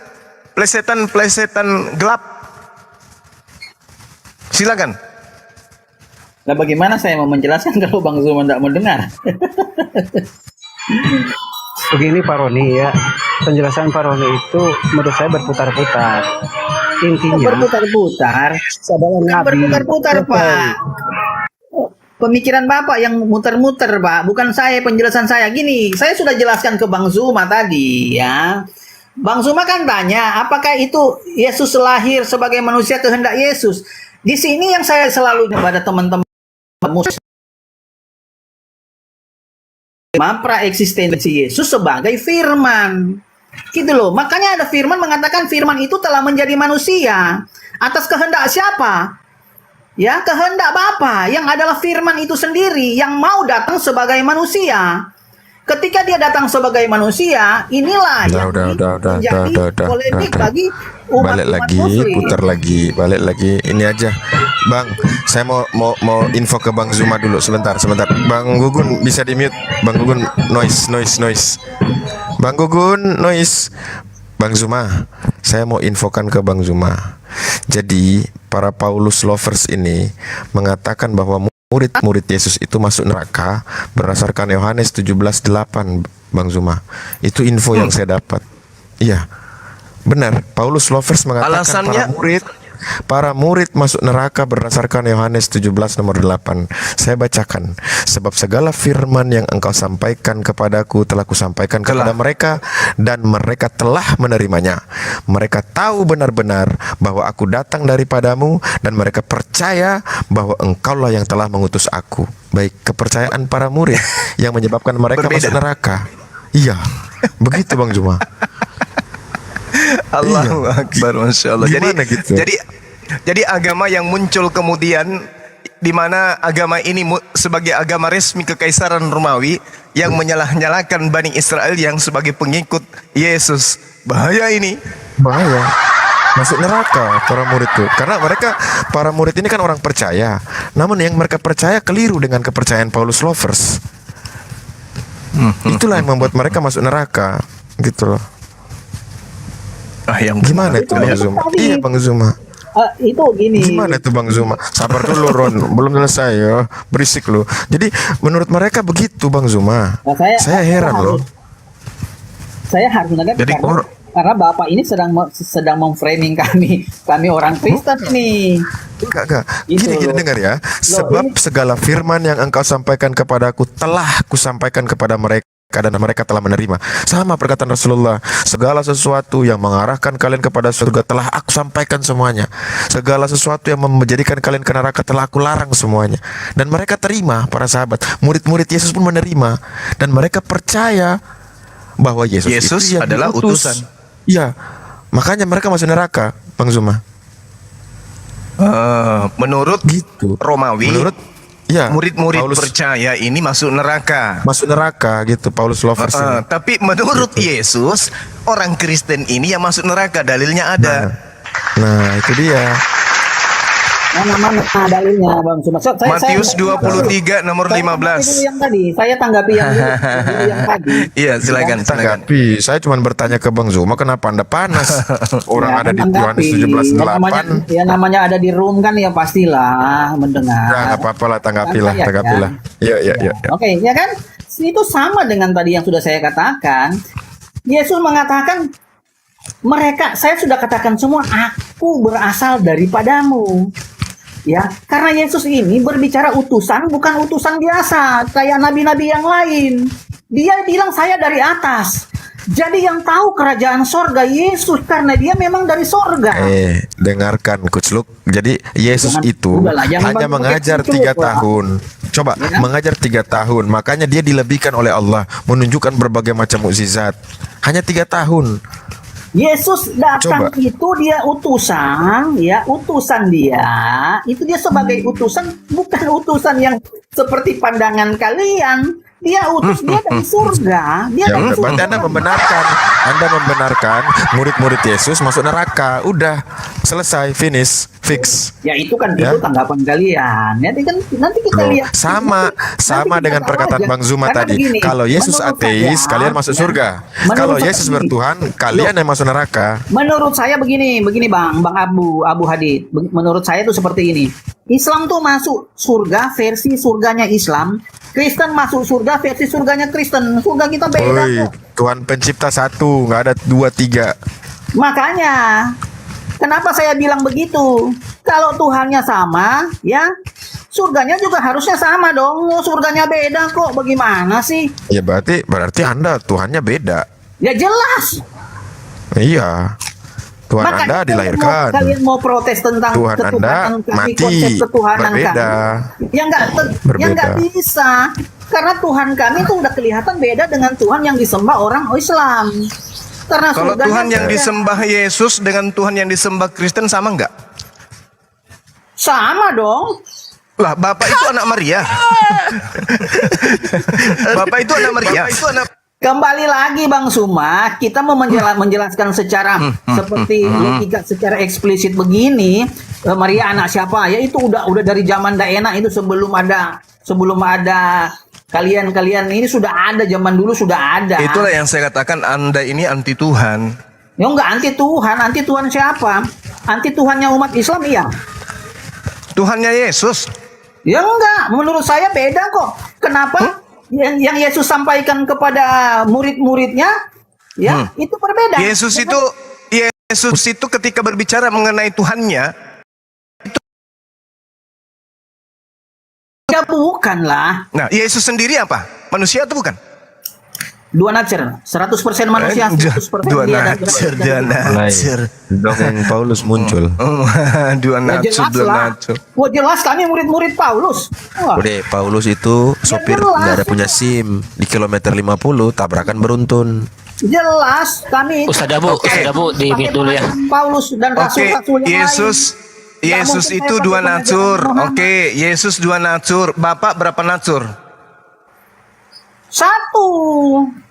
plesetan gelap. Silakan. Nah, bagaimana saya mau menjelaskan kalau Bang Zuma tidak mendengar? Begini Pak Roni ya, penjelasan Pak Roni itu menurut saya berputar-putar. Intinya Berputar-putar. adalah Bukan Nabi. berputar-putar, Pak. Pemikiran Bapak yang muter-muter, Pak. Bukan saya, penjelasan saya. Gini, saya sudah jelaskan ke Bang Zuma tadi, ya. Bang Zuma kan tanya, apakah itu Yesus lahir sebagai manusia kehendak Yesus? Di sini yang saya selalu kepada teman-teman muslim, praeksistensi Yesus sebagai firman. Gitu loh. Makanya ada firman mengatakan firman itu telah menjadi manusia. Atas kehendak siapa? Ya, kehendak Bapa yang adalah firman itu sendiri yang mau datang sebagai manusia. Ketika dia datang sebagai manusia, inilah yang menjadi polemik bagi balik umat lagi, Muslim. putar lagi, balik lagi. Ini aja, Bang. Saya mau info ke Bang Zuma dulu sebentar. Bang Gugun bisa di mute. Bang Gugun noise. Bang Gugun noise. Bang Zuma, saya mau infokan ke Bang Zuma. Jadi para Paulus lovers ini mengatakan bahwa murid-murid Yesus itu masuk neraka berdasarkan Yohanes 17:8, Bang Zuma. Itu info yang saya dapat. Iya. Benar, Paulus lovers mengatakan Alasannya? para murid masuk neraka berdasarkan Yohanes 17 nomor 8. Saya bacakan, sebab segala firman yang engkau sampaikan kepadaku telah kusampaikan kepada mereka, dan mereka telah menerimanya. Mereka tahu benar-benar bahwa aku datang daripadamu, dan mereka percaya bahwa engkaulah yang telah mengutus aku. Baik, kepercayaan para murid yang menyebabkan mereka masuk neraka. Iya, begitu Bang Zuma. Allahu Akbar, Masya Allah. Gimana gitu? Jadi agama yang muncul kemudian, di mana agama ini sebagai agama resmi kekaisaran Romawi yang menyalah-nyalakan Bani Israel yang sebagai pengikut Yesus. Bahaya ini. Bahaya. Masuk neraka para murid tuh. Karena para murid ini kan orang percaya. Namun yang mereka percaya keliru dengan kepercayaan Paulus lovers. Itulah yang membuat mereka masuk neraka. Gitu loh. Gimana itu Bang Zuma? Iya Bang Zuma. Itu gini. Gimana itu Bang Zuma? Sabar dulu Ron, belum selesai ya. Berisik lu. Jadi menurut mereka begitu Bang Zuma. Nah, saya heran loh. Saya harus menanggapi Jadi karena Bapak ini sedang memframing kami orang Kristen ini. Enggak. Itu Gini loh. dengar ya. Sebab segala firman yang engkau sampaikan kepadaku telah kusampaikan kepada mereka, dan mereka telah menerima. Sama perkataan Rasulullah, segala sesuatu yang mengarahkan kalian kepada surga telah aku sampaikan semuanya. Segala sesuatu yang menjadikan kalian ke neraka telah aku larang semuanya. Dan mereka terima, para sahabat. Murid-murid Yesus pun menerima, dan mereka percaya bahwa Yesus itu yang adalah diutus. utusan. Iya. Makanya mereka masuk neraka, Bang Zuma. Menurut Gitu. Romawi, Ya, murid-murid Paulus percaya ini masuk neraka. masuk neraka gitu, Paulus lovers ini. Tapi menurut Yesus, orang Kristen ini yang masuk neraka, dalilnya ada. Nah, itu dia. Mana dalilnya Bang Suma? Matius 23 nomor Saya tanggapi 15. dulu yang tadi. Saya tanggapi yang dulu yang tadi. Iya, silakan. Tanggapi, saya cuma bertanya ke Bang Zuma, kenapa Anda panas? Orang Ya, ada di tanggapi. Yohanes 17:8. Ya namanya ada di room kan ya pastilah mendengar. Ya, nggak apa-apa lah, tanggapilah, Ya, tanggapilah. Iya, iya, iya. Ya. Oke, ya kan? Itu sama dengan tadi yang sudah saya katakan. Yesus mengatakan, saya sudah katakan semua, aku berasal daripadamu. Ya, karena Yesus ini berbicara utusan, bukan utusan biasa, kayak nabi-nabi yang lain. Dia bilang saya dari atas. Jadi yang tahu kerajaan sorga Yesus, karena dia memang dari sorga. Dengarkan Coach Luke. Jadi Yesus Jangan- itu udahlah, jangan hanya pakai mengajar Coach 3 Luke lah. tahun. Coba Ya. mengajar 3 tahun. Makanya dia dilebihkan oleh Allah, menunjukkan berbagai macam mukjizat. Hanya 3 tahun. Yesus datang Coba. itu dia utusan, ya utusan dia. Itu dia sebagai utusan, bukan utusan yang seperti pandangan kalian. Dia utus dia dari surga. Dia Ya dari udah, berarti surga. Anda membenarkan murid-murid Yesus masuk neraka. Udah, selesai, finish, fix. Ya itu kan Ya. itu tanggapan kalian. Nanti kita Loh, lihat. sama Nanti dengan kita tahu perkataan aja. Bang Zuma Karena tadi. begini, Kalau Yesus menurut ateis, saya, kalian masuk ya, surga. menurut Kalau saya Yesus begini. bertuhan, kalian yang masuk neraka. Menurut saya begini Bang Abu Hadid. Menurut saya itu seperti ini. Islam tuh masuk surga versi surganya Islam. Kristen masuk surga versi surganya Kristen. Surga kita beda Oi, kok. Tuhan pencipta satu, nggak ada 2, 3. Makanya, kenapa saya bilang begitu? Kalau Tuhannya sama, ya, surganya juga harusnya sama dong. Surganya beda kok. Bagaimana sih? Ya berarti Anda Tuhannya beda. Ya jelas. Iya. Tuhan Maka Anda itu dilahirkan. Kalian mau protes tentang Tuhan ketuhanan Anda kami, mati. konsep ketuhanan Berbeda. kami. Ya nggak Berbeda. bisa. Karena Tuhan kami itu udah kelihatan beda dengan Tuhan yang disembah orang Islam. Karena Kalau surganya Tuhan yang beda. disembah Yesus dengan Tuhan yang disembah Kristen sama nggak? Sama dong. Lah, Bapak itu anak Maria. Bapak itu anak Maria. Kembali lagi Bang Suma, kita mau menjelaskan secara seperti logika secara eksplisit begini. Maria anak siapa? Ya itu udah dari zaman Daena itu sebelum ada kalian ini sudah ada, zaman dulu sudah ada. Itulah yang saya katakan, Anda ini anti Tuhan. Ya enggak anti Tuhan siapa? Anti Tuhannya umat Islam iya. Tuhannya Yesus. Ya enggak, menurut saya beda kok. Kenapa? Yang Yesus sampaikan kepada murid-muridnya, ya itu berbeda. Yesus itu ketika berbicara mengenai Tuhannya, ya bukan lah. nah Yesus sendiri apa? Manusia atau bukan? Dua nature, 100% manusia, 100% Dua dia dan nature, dua nature. Dongeng Paulus muncul. Dua Ya nature, jelas dua lah. nature. Wah jelas kami murid-murid Paulus. Wah, Udah, Paulus itu sopir jelas. nggak ada punya SIM. Di kilometer 50 tabrakan beruntun. jelas kami. Ustaz Abu di mute dulu ya. Paulus dan Oke, rasul-rasul yang Yesus lain. Yesus Nggak mungkin itu saya dua pakai natur. pengajaran Muhammad. Oke, Yesus dua natur. Bapak berapa natur? Satu.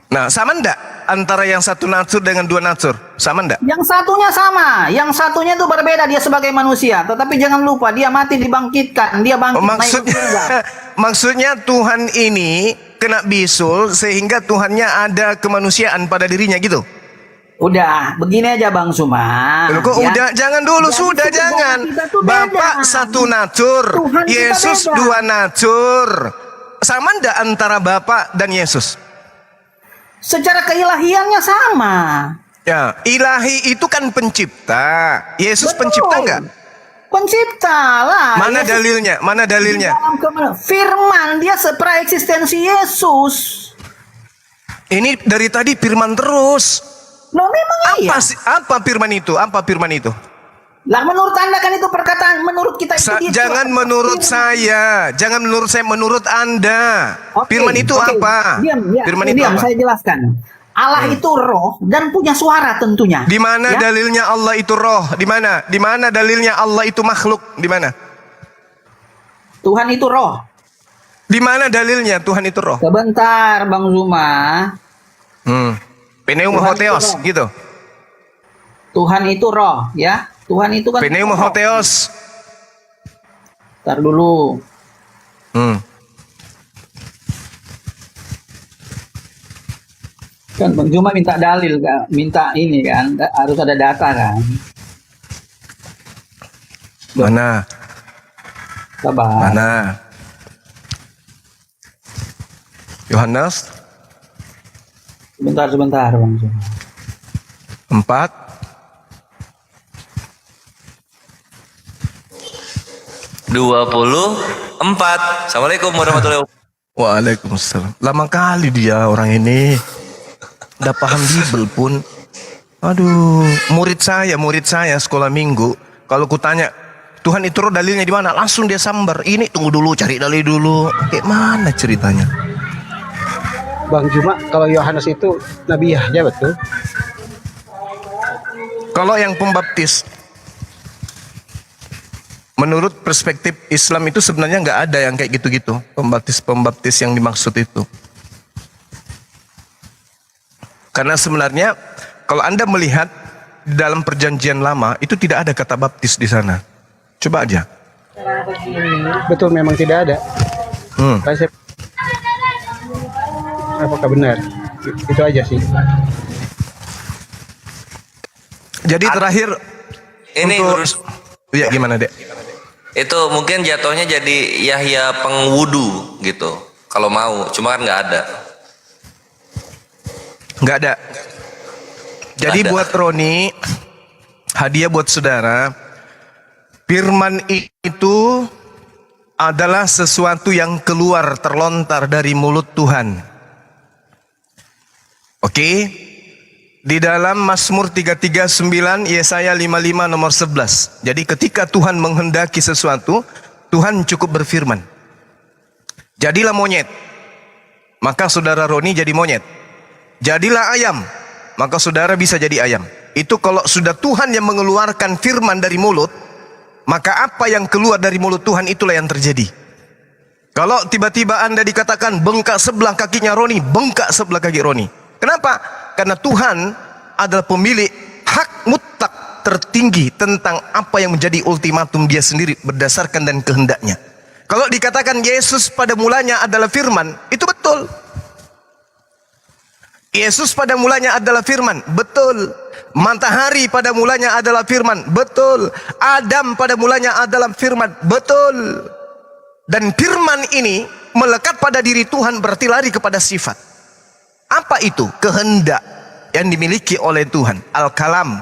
Nah, sama ndak antara yang satu natur dengan dua natur? Sama ndak? Yang satunya sama, yang satunya itu berbeda, dia sebagai manusia. Tetapi jangan lupa dia mati dibangkitkan, dia bangkit naik ke surga. Maksudnya Tuhan ini kena bisul sehingga Tuhannya ada kemanusiaan pada dirinya gitu. Udah, begini aja Bang Suma. Loh, kok ya. udah jangan dulu, Jadi sudah surga jangan. kita tuh beda. Bapak satu natur, Tuhan kita Yesus beda. dua natur. Sama ndak antara Bapak dan Yesus? Secara keilahiannya sama. Ya, ilahi itu kan pencipta. Yesus Betul. pencipta enggak? Pencipta lah. Mana Yesus dalilnya? Mana dalilnya? di dalam firman dia praeksistensi Yesus. Ini dari tadi firman terus. Loh memang iya. Apa firman itu? Apa firman itu? Lah menurut Anda kan itu perkataan, menurut kita itu gitu. Jangan menurut saya, jangan menurut saya, menurut Anda. Oke, Firman itu oke. apa? Diam, ya, Firman itu diam, apa? saya jelaskan. Allah itu roh dan punya suara tentunya. Di mana Ya? dalilnya Allah itu roh? Di mana? Di mana dalilnya Allah itu makhluk? Di mana? Tuhan itu roh. Di mana dalilnya Tuhan itu roh? Sebentar Bang Zuma. Pneuma Tuhan hotheos itu roh. gitu. Tuhan itu roh, ya. Tuhan itu kan Pneuma roh. hotheos. Ntar dulu. Kan Bang Juma minta dalil kan, minta ini kan, harus ada data kan. Mana? Sabar. Mana? Yohanes Sebentar Bang Juma. 4. 24. Assalamualaikum warahmatullahi wabarakatuh. Waalaikumsalam. Lama kali dia orang ini. Udah paham Bible pun. Aduh, murid saya sekolah minggu. Kalau kutanya, Tuhan itu roh dalilnya di mana? Langsung dia sambar. Ini tunggu dulu, cari dalil dulu. Kayak mana ceritanya? Bang Juma, kalau Yohanes itu Nabi Yahya betul? Kalau yang pembaptis, menurut perspektif Islam itu sebenarnya nggak ada yang kayak gitu-gitu. Pembaptis yang dimaksud itu. Karena sebenarnya kalau Anda melihat di dalam perjanjian lama itu tidak ada kata baptis di sana. Coba aja. Betul, memang tidak ada. Apakah benar? Itu aja sih. Jadi terakhir Ini urus ya gimana, Dek? itu mungkin jatuhnya jadi Yahya pengwudu gitu. Kalau mau, cuma kan nggak ada. Nggak ada. Jadi Nggak ada. buat Roni, hadiah buat saudara, firman itu adalah sesuatu yang keluar, terlontar dari mulut Tuhan. Oke? Di dalam Mazmur 339, Yesaya 55 nomor 11. Jadi ketika Tuhan menghendaki sesuatu, Tuhan cukup berfirman. Jadilah monyet, maka saudara Roni jadi monyet. Jadilah ayam, maka saudara bisa jadi ayam. Itu kalau sudah Tuhan yang mengeluarkan firman dari mulut, maka apa yang keluar dari mulut Tuhan itulah yang terjadi. Kalau tiba-tiba Anda dikatakan bengkak sebelah kakinya Roni, bengkak sebelah kaki Roni. Kenapa? Karena Tuhan adalah pemilik hak mutlak tertinggi tentang apa yang menjadi ultimatum dia sendiri berdasarkan dan kehendaknya. Kalau dikatakan Yesus pada mulanya adalah firman, itu betul. Yesus pada mulanya adalah firman, betul. Matahari pada mulanya adalah firman, betul. Adam pada mulanya adalah firman, betul. Dan firman ini melekat pada diri Tuhan, berarti lari kepada sifat. Apa itu? Kehendak yang dimiliki oleh Tuhan, Al-Kalam.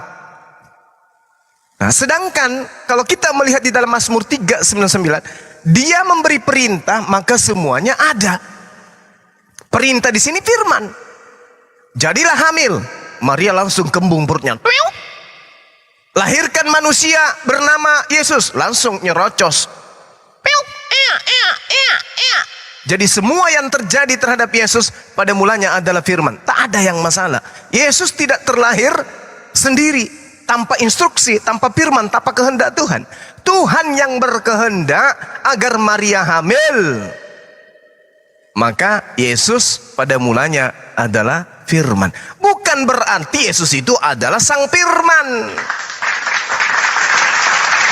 Nah, sedangkan kalau kita melihat di dalam Mazmur 399, dia memberi perintah, maka semuanya ada. Perintah di sini firman. Jadilah hamil, Maria langsung kembung perutnya. Lahirkan manusia bernama Yesus, langsung nyerocos. Jadi semua yang terjadi terhadap Yesus pada mulanya adalah firman. Tak ada yang masalah. Yesus tidak terlahir sendiri, tanpa instruksi, tanpa firman, tanpa kehendak Tuhan. Tuhan yang berkehendak agar Maria hamil. Maka Yesus pada mulanya adalah firman. Bukan berarti Yesus itu adalah sang firman.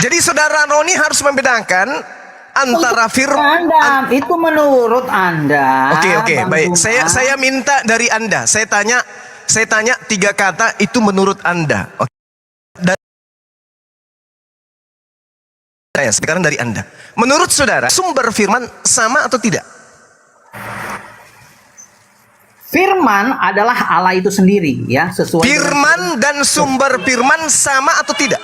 Jadi saudara Roni harus membedakan antara firman. Anda, itu menurut Anda. Oke, Bang baik. Juma. Saya minta dari Anda. Saya tanya 3 kata itu menurut Anda. Oke. Sekarang dari Anda. Menurut saudara, sumber firman sama atau tidak? Firman adalah Allah itu sendiri, ya, sesuai. Firman dan sumber firman sama atau tidak?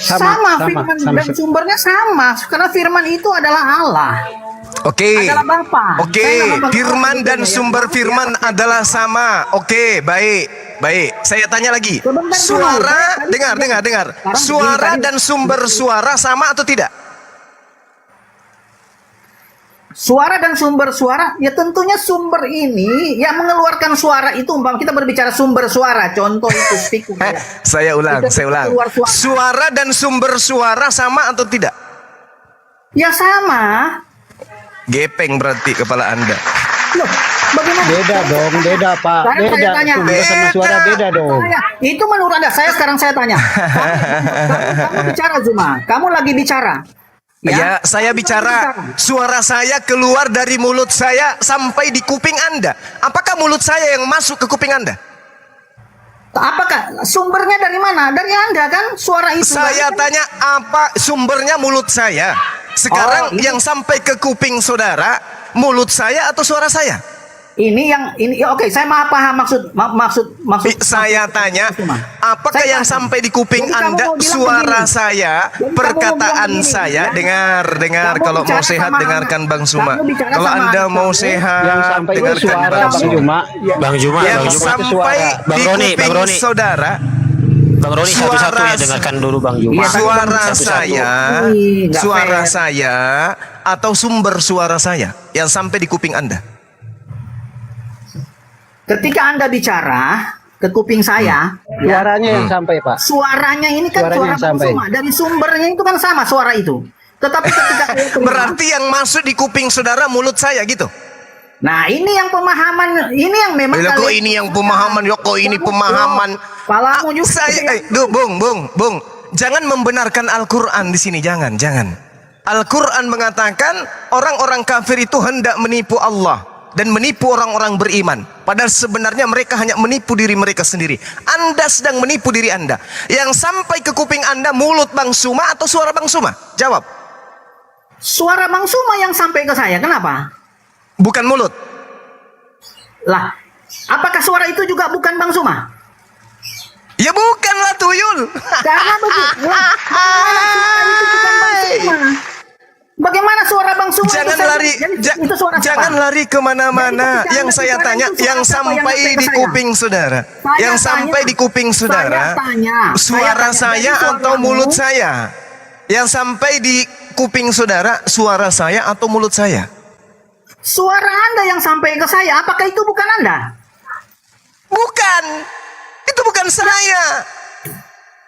Sama, firman dan sumbernya sama, karena firman itu adalah Allah. Oke. Adalah Bapa. Oke, firman dan sumber firman adalah sama. Oke, baik. Saya tanya lagi. Suara, dengar. Suara dan sumber suara sama atau tidak? Suara dan sumber suara, ya tentunya sumber ini yang mengeluarkan suara itu, umpama kita berbicara sumber suara, contoh itu speaker. Ya. Saya ulang. Keluar Suara dan sumber suara sama atau tidak? Ya sama. Gepeng berarti kepala Anda. Loh, bagaimana? Beda Pak. Saya tanya. Sumber sama suara beda dong. Itu menurut Anda. Sekarang saya tanya. Kamu bicara Zuma. Kamu lagi bicara. Ya, saya bicara, suara saya keluar dari mulut saya sampai di kuping Anda. Apakah mulut saya yang masuk ke kuping Anda? Apakah sumbernya dari mana? Dari Anda kan suara itu. Saya tanya apa sumbernya mulut saya. Sekarang yang sampai ke kuping saudara, mulut saya atau suara saya? Ini oke, saya paham maksud. Saya tanya, apakah yang sampai di kuping Anda suara saya, perkataan saya? Dengar kalau mau sehat dengarkan Bang Suma. Kalau Anda mau sehat dengarkan Bang Suma. Yang sampai di kuping saudara, Bang Roni satu-satu ya, dengarkan dulu Bang Juma. Suara saya atau sumber suara saya yang sampai di kuping Anda? Ketika Anda bicara ke kuping saya, Suaranya yang sampai, Pak. suaranya ini kan Suaranya suara yang sampai. Bang Suma. Dari sumbernya itu kan sama suara itu. Tetapi ketika saya terima, Berarti yang masuk di kuping saudara mulut saya gitu. nah ini yang pemahaman, ini yang memang Kok ini yang pemahaman, kok ini pemahaman. Palamu juga. Saya, Bung, jangan membenarkan Al-Quran di sini, jangan. Al-Quran mengatakan orang-orang kafir itu hendak menipu Allah dan menipu orang-orang beriman. Padahal sebenarnya mereka hanya menipu diri mereka sendiri. Anda sedang menipu diri Anda. Yang sampai ke kuping Anda mulut Bang Suma atau suara Bang Suma? Jawab. Suara Bang Suma yang sampai ke saya. Kenapa? Bukan mulut. Lah, apakah suara itu juga bukan Bang Suma? Ya bukanlah tuyul. Karena begitu. Bagaimana suara Bang Suma? Jangan lari, jangan lari kemana-mana. Yang saya tanya, yang sampai di kuping saudara, yang sampai di kuping saudara, suara saya atau mulut saya? Yang sampai di kuping saudara, suara saya atau mulut saya? Suara Anda yang sampai ke saya, apakah itu bukan Anda? Bukan, itu bukan saya.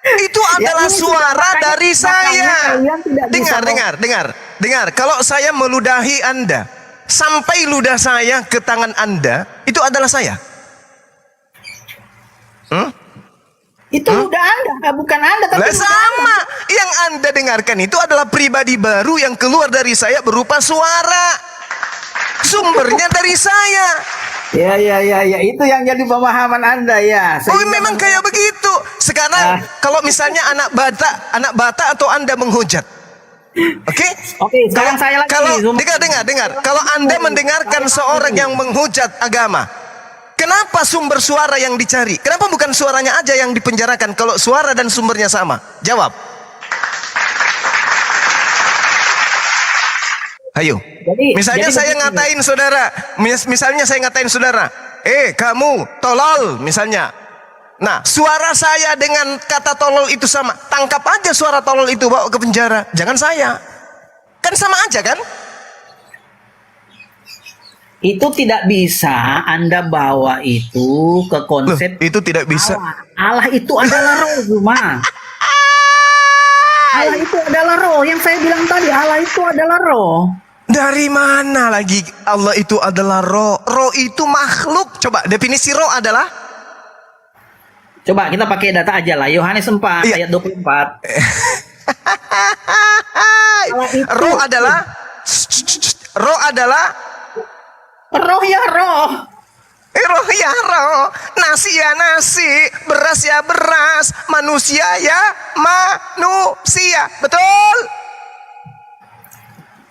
Itu adalah suara dari saya. Dengar. Kalau saya meludahi Anda, sampai ludah saya ke tangan Anda, itu adalah saya. Itu ludah Anda, bukan Anda. Tapi sama. Yang Anda dengarkan itu adalah pribadi baru yang keluar dari saya berupa suara. Sumbernya dari saya. Ya, itu yang jadi pemahaman Anda ya. Memang kayak begitu. Sekarang kalau misalnya anak bata atau Anda menghujat. Oke, sekarang saya lagi. Kalau dengar. Kalau Anda mendengarkan seorang yang menghujat agama, kenapa sumber suara yang dicari? Kenapa bukan suaranya aja yang dipenjarakan kalau suara dan sumbernya sama? Jawab. Ayo. Misalnya saya ngatain saudara, kamu tolol misalnya. Nah, suara saya dengan kata tolol itu sama. Tangkap aja suara tolol itu, bawa ke penjara. Jangan saya. Kan sama aja kan? Itu tidak bisa Anda bawa itu ke konsep. Itu tidak bisa. Allah itu adalah roh, Zuma. Allah itu adalah roh. Yang saya bilang tadi, Allah itu adalah roh. Dari mana lagi Allah itu adalah roh? Roh itu makhluk. Coba definisi roh adalah? Coba kita pakai data aja lah. Yohanes 4 ayat 24. Roh adalah? Roh adalah? Roh ya roh. Roh ya roh. Nasi ya nasi. Beras ya beras. Manusia ya manusia. Betul?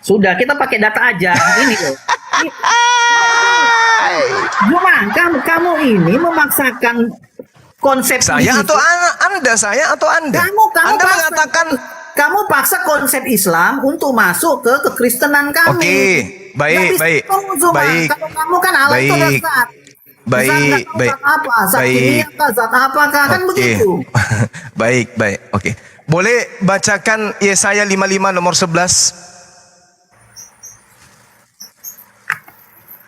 Sudah, kita pakai data aja. Ini loh. Cuma kamu ini memaksakan konsep saya atau Anda, saya atau Anda. Anda mengatakan kamu paksa konsep Islam untuk masuk ke kekristenan kami. Oke, baik. Kalau kamu kan Allah itu zat. Baik. Zat apakah kan begitu? Baik. Oke. Boleh bacakan Yesaya 55 nomor 11?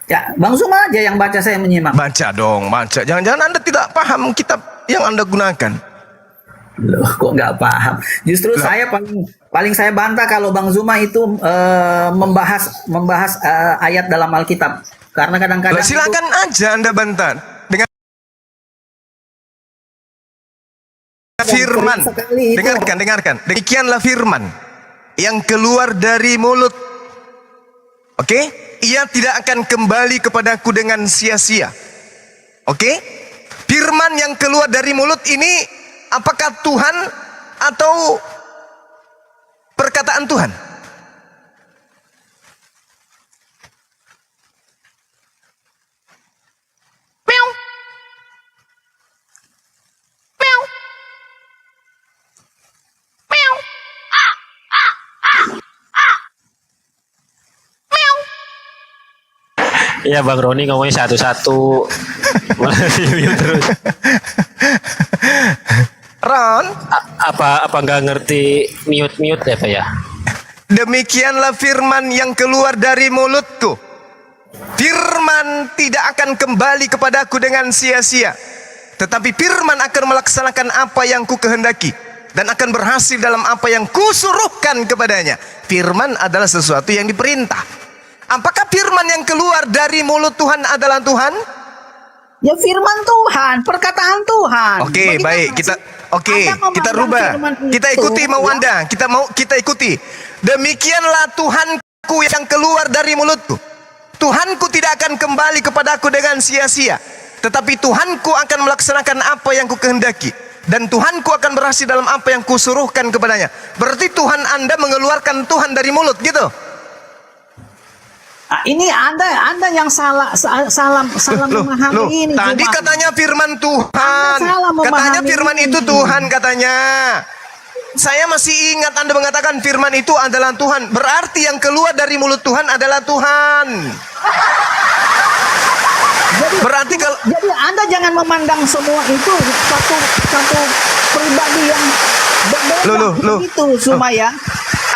Ya, Bang Suma aja yang baca, saya menyimak. Baca dong, baca. Jangan-jangan Anda tidak paham kitab yang Anda gunakan. Loh, kok nggak paham? Justru saya paling saya bantah kalau Bang Zuma itu membahas ayat dalam Alkitab. Karena kadang-kadang silakan aja Anda bantah dengan firman. Dengarkan. Demikianlah firman. yang keluar dari mulut. Oke? Ia tidak akan kembali kepadaku dengan sia-sia. Oke? Firman yang keluar dari mulut ini apakah Tuhan atau perkataan Tuhan? Iya Bang Roni ngomongnya satu-satu. Terus. Ron, Apa nggak ngerti mute apa ya? demikianlah firman yang keluar dari mulutku. Firman tidak akan kembali kepadaku dengan sia-sia, tetapi firman akan melaksanakan apa yang ku kehendaki dan akan berhasil dalam apa yang kusuruhkan kepadanya. Firman adalah sesuatu yang diperintah. Apakah firman yang keluar dari mulut Tuhan adalah Tuhan? Ya firman Tuhan, perkataan Tuhan. Oke, baik. Kita Anda memandang kita rubah. firman Kita itu, ikuti mau ya. Anda. Kita ikuti. Demikianlah Tuhanku yang keluar dari mulutku. Tuhanku tidak akan kembali kepadaku dengan sia-sia, tetapi Tuhanku akan melaksanakan apa yang ku kehendaki dan Tuhanku akan berhasil dalam apa yang kusuruhkan kepadanya. Berarti Tuhan Anda mengeluarkan Tuhan dari mulut gitu. Ini Anda yang salah memahami ini. Tadi Cuma. katanya firman Tuhan. Anda salah memahami Katanya firman ini. itu Tuhan katanya. Saya masih ingat Anda mengatakan firman itu adalah Tuhan. Berarti yang keluar dari mulut Tuhan adalah Tuhan. Berarti kalau Jadi Anda jangan memandang semua itu satu pribadi yang berbeda begitu Sumaya.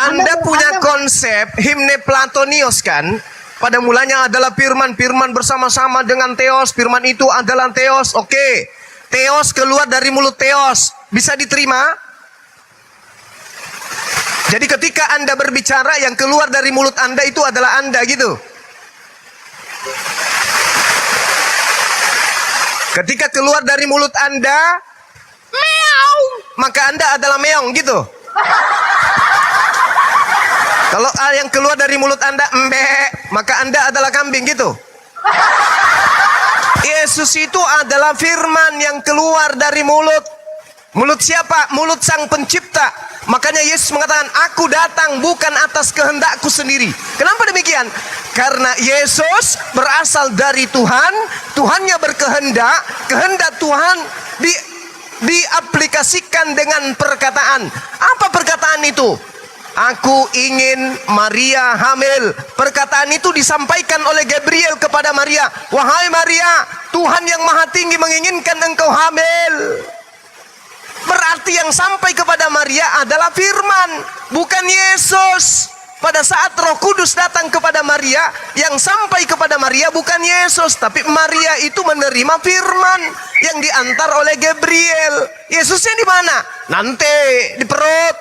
Anda punya konsep himne Platonios kan? Pada mulanya adalah firman bersama-sama dengan Theos. Firman itu adalah Theos. Oke. Theos keluar dari mulut Theos. Bisa diterima? Jadi ketika Anda berbicara, yang keluar dari mulut Anda itu adalah Anda gitu. Ketika keluar dari mulut Anda, meow, maka Anda adalah meong gitu. Kalau yang keluar dari mulut Anda embe, maka Anda adalah kambing gitu. Yesus itu adalah firman yang keluar dari mulut. Mulut siapa? Mulut Sang Pencipta. Makanya Yesus mengatakan, aku datang bukan atas kehendakku sendiri. Kenapa demikian? Karena Yesus berasal dari Tuhan, Tuhannya berkehendak, kehendak Tuhan diaplikasikan dengan perkataan. Apa perkataan itu? Aku ingin Maria hamil. Perkataan itu disampaikan oleh Gabriel kepada Maria. Wahai Maria, Tuhan yang Maha Tinggi menginginkan engkau hamil. Berarti yang sampai kepada Maria adalah firman, bukan Yesus. Pada saat Roh Kudus datang kepada Maria, yang sampai kepada Maria bukan Yesus, tapi Maria itu menerima firman yang diantar oleh Gabriel. Yesusnya di mana? Nanti di perut.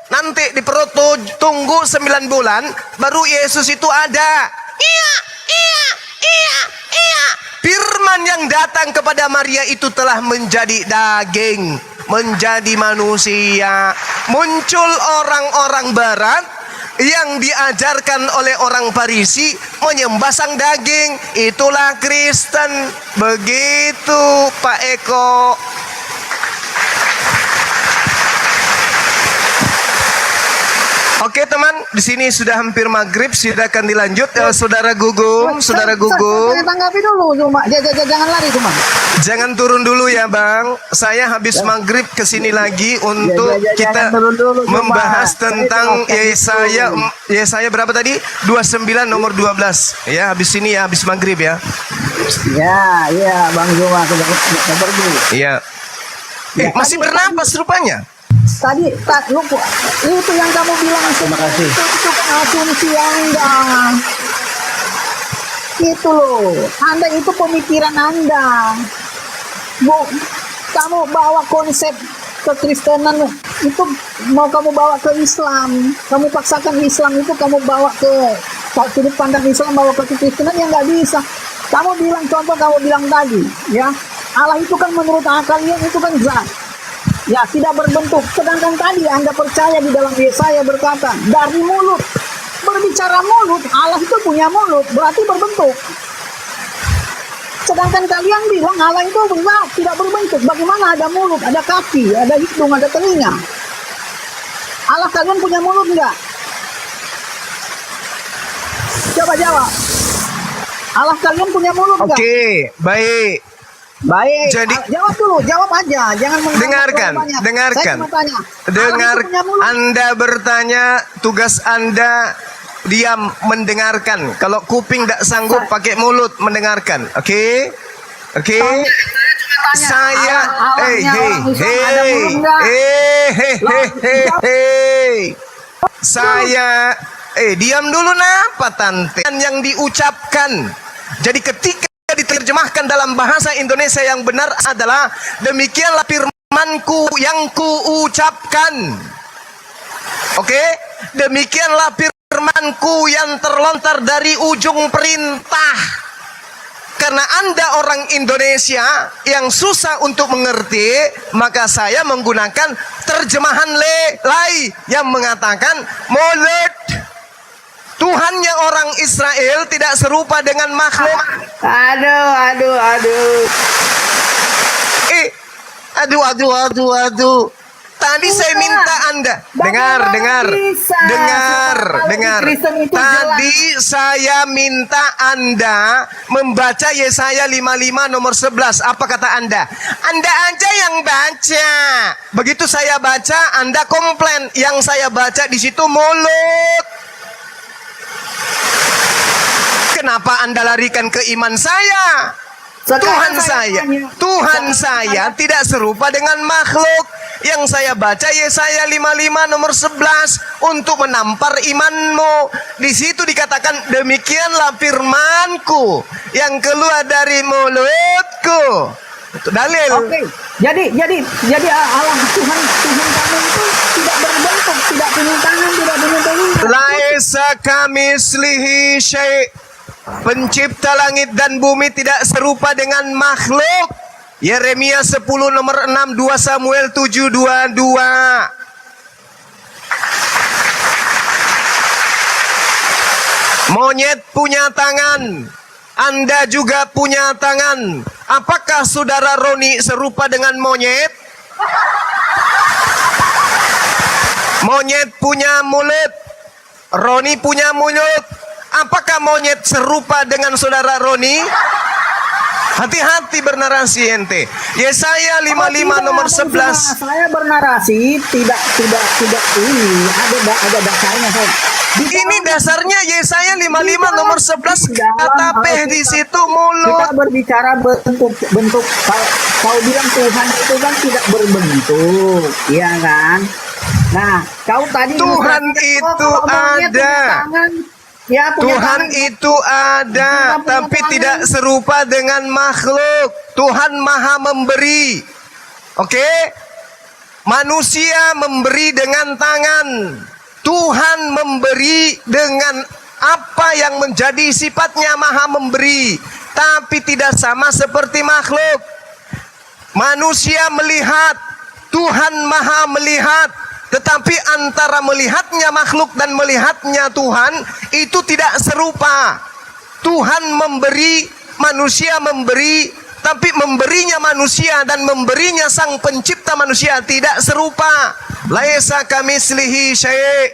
Nanti di perut tunggu 9 bulan baru Yesus itu ada. Iya. Firman yang datang kepada Maria itu telah menjadi daging, menjadi manusia. Muncul orang-orang barat yang diajarkan oleh orang Farisi menyembah sang daging. Itulah Kristen. Begitu Pak Eko. Oke teman, di sini sudah hampir maghrib, silakan dilanjut. Saudara Gugum. Saya tanggapi dulu cuma. Jangan lari cuma. Jangan turun dulu ya Bang. Saya habis maghrib ke sini lagi untuk kita turun dulu, membahas Cuma. tentang Yesaya berapa tadi? 29 nomor 12. Ya, habis sini ya, habis maghrib ya. Ya, Bang Juma sudah pergi. Iya. Masih bernapas rupanya. Tadi lupa itu yang kamu bilang. Terima kasih. Itu asumsi Anda. Itu loh. Anda itu pemikiran Anda. Kamu bawa konsep kekristenan itu mau kamu bawa ke Islam. Kamu paksakan Islam itu kamu bawa ke sudut pandang Islam, bawa ke kekristenan yang nggak bisa. Kamu bilang contoh kamu bilang tadi, ya Allah itu kan menurut akal itu kan zat. Ya, tidak berbentuk. Sedangkan tadi Anda percaya di dalam Yesaya berkata, dari mulut. Berbicara mulut, Allah itu punya mulut, berarti berbentuk. Sedangkan kalian bilang Allah itu tidak berbentuk. Bagaimana ada mulut, ada kaki, ada hidung, ada telinga? Allah kalian punya mulut enggak? Coba jawab. Allah kalian punya mulut enggak? Oke, baik. Baik. Jadi jawab dulu, jawab aja. Jangan dengarkan. Saya cuma tanya. Dengar, Allah itu punya mulut. Anda bertanya, tugas Anda diam mendengarkan. Kalau kuping tidak sanggup pakai mulut mendengarkan. Oke? Oke? Saya saya diam dulu napa tante yang diucapkan. Jadi ketika diterjemahkan dalam bahasa Indonesia yang benar adalah demikianlah firmanku yang kuucapkan. Oke? Demikianlah firmanku yang terlontar dari ujung perintah. Karena Anda orang Indonesia yang susah untuk mengerti, maka saya menggunakan terjemahan Lelai yang mengatakan mulut. Tuhannya orang Israel tidak serupa dengan makhluk. Aduh. Tadi saya minta Anda dengar. Tadi saya minta Anda membaca Yesaya 55 nomor 11. Apa kata Anda? Anda aja yang baca. Begitu saya baca, Anda komplain. Yang saya baca di situ mulut. Kenapa Anda larikan ke iman saya? Tuhan saya tidak serupa dengan makhluk. Yang saya baca Yesaya 55 nomor 11 untuk menampar imanmu. Di situ dikatakan demikianlah firmanku yang keluar dari mulutku. Itu dalil. Oke. Jadi Allah Tuhan kami itu tidak berbentuk, tidak punya tangan, tidak punya telinga. Laisa kamislihi syai'. Pencipta langit dan bumi tidak serupa dengan makhluk. Yeremia 10 nomor 6, 2 Samuel 7:22. Monyet punya tangan, Anda juga punya tangan. Apakah saudara Roni serupa dengan monyet? Monyet punya mulut, Roni punya mulut. Apakah monyet serupa dengan saudara Roni? Hati-hati bernarasi ente. Yesaya 55 nomor 11. Saya bernarasi tidak ini ada dasarnya saya. Ini dasarnya Yesaya 55 nomor 11 kata P di situ mulut. Kita berbicara bentuk. Kau bilang Tuhan itu kan tidak berbentuk, iya kan? Nah, kau tadi Tuhan itu ada. Ya, Tuhan itu ada, tapi tidak serupa dengan makhluk. Tuhan Maha memberi. Oke? Manusia memberi dengan tangan. Tuhan memberi dengan apa yang menjadi sifatnya Maha memberi, tapi tidak sama seperti makhluk. Manusia melihat, Tuhan Maha melihat. Tetapi antara melihatnya makhluk dan melihatnya Tuhan itu tidak serupa. Tuhan memberi, manusia memberi, tapi memberinya manusia dan memberinya sang pencipta manusia tidak serupa. Laisa kamislihi syai'.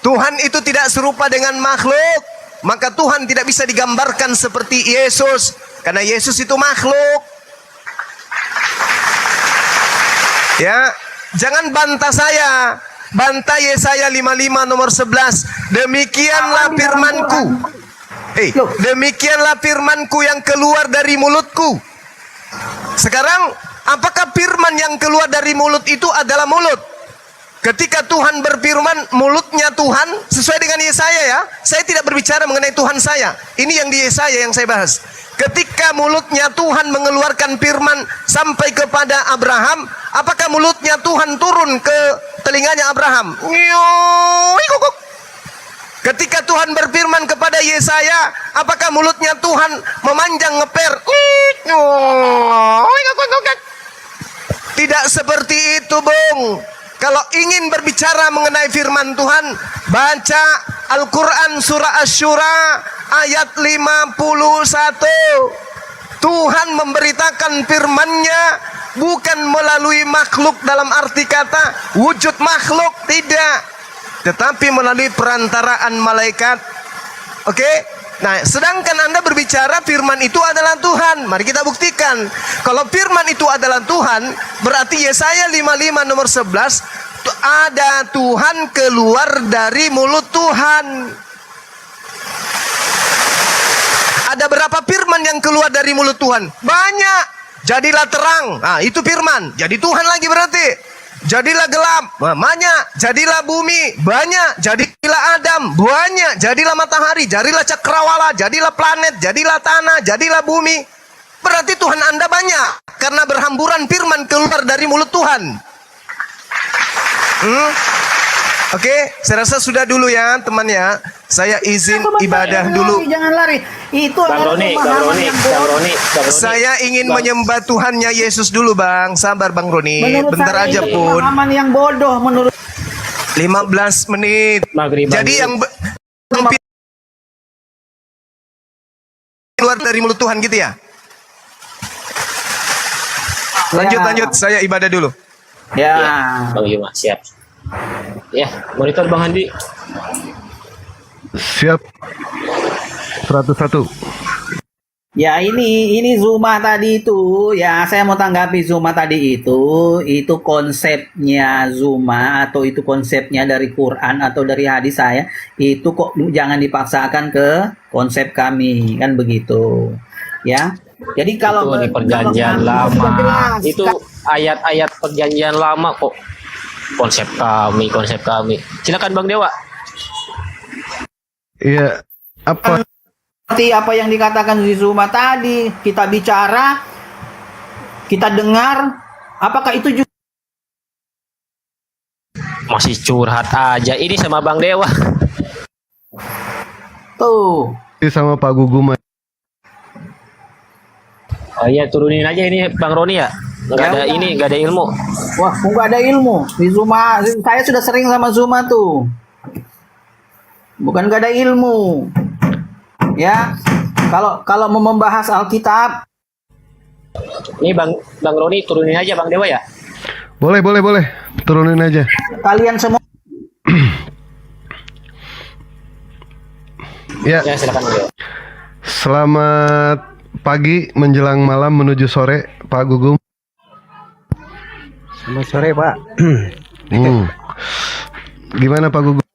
Tuhan itu tidak serupa dengan makhluk. Maka Tuhan tidak bisa digambarkan seperti Yesus, karena Yesus itu makhluk. Ya, jangan bantah saya. Bantah Yesaya 55 nomor 11. Demikianlah firmanku. Demikianlah firmanku yang keluar dari mulutku. Sekarang, apakah firman yang keluar dari mulut itu adalah mulut? Ketika Tuhan berfirman, mulutnya Tuhan sesuai dengan Yesaya ya. Saya tidak berbicara mengenai Tuhan saya. Ini yang di Yesaya yang saya bahas. Ketika mulutnya Tuhan mengeluarkan firman sampai kepada Abraham, apakah mulutnya Tuhan turun ke telinganya Abraham? Ketika Tuhan berfirman kepada Yesaya, apakah mulutnya Tuhan memanjang ngeper? Tidak seperti itu, Bung. Kalau ingin berbicara mengenai firman Tuhan, baca Al-Quran surah Asy-Syura ayat 51. Tuhan memberitakan firman-Nya bukan melalui makhluk dalam arti kata wujud makhluk, tidak, tetapi melalui perantaraan malaikat. Oke? Nah, sedangkan Anda berbicara firman itu adalah Tuhan. Mari kita buktikan. Kalau firman itu adalah Tuhan, berarti Yesaya 55 nomor 11, ada Tuhan keluar dari mulut Tuhan. Ada berapa firman yang keluar dari mulut Tuhan? Banyak. Jadilah terang. Nah, itu firman. Jadi Tuhan lagi berarti. Jadilah gelap, banyak. Jadilah bumi, banyak. Jadilah Adam, banyak. Jadilah matahari, jadilah cakrawala, jadilah planet, jadilah tanah, jadilah bumi. Berarti Tuhan Anda banyak, karena berhamburan firman keluar dari mulut Tuhan. Oke, saya rasa sudah dulu ya teman ya. Saya izin ibadah dulu. Jangan lari. Itu Bang Roni. Saya ingin menyembah Tuhannya Yesus dulu, Bang. Sabar Bang Roni. Bentar aja pun. Pemahaman yang bodoh menurut 15 menit. Maghriban Jadi dulu. yang keluar dari mulut Tuhan gitu ya. Lanjut. Saya ibadah dulu. ya. Bang Yuma, siap. Ya, monitor Bang Handi. Siap. 101. Ya ini Zuma tadi itu ya, saya mau tanggapi Zuma tadi itu konsepnya Zuma atau itu konsepnya dari Quran atau dari hadis saya itu kok jangan dipaksakan ke konsep kami, kan begitu ya. Jadi kalau Itu di perjanjian lama, itu ayat-ayat perjanjian lama kok. Konsep kami. Silakan Bang Dewa. Iya. Apa? seperti apa yang dikatakan di Zuma tadi, kita bicara, kita dengar, apakah itu juga Masih curhat aja ini sama Bang Dewa. tuh? Ini sama Pak Gugum. Oh iya, turunin aja ini Bang Roni ya. Nggak ada ilmu. Wah, nggak ada ilmu di Zuma. Saya sudah sering sama Zuma tuh. Bukan nggak ada ilmu. Ya, kalau mau membahas Alkitab, Ini Bang Roni turunin aja Bang Dewa ya. Boleh. Turunin aja. kalian semua Ya. Ya silakan Bang Dewa. Selamat pagi menjelang malam menuju sore, Pak Gugum. Selamat sore, Pak. Gimana Pak Gugum?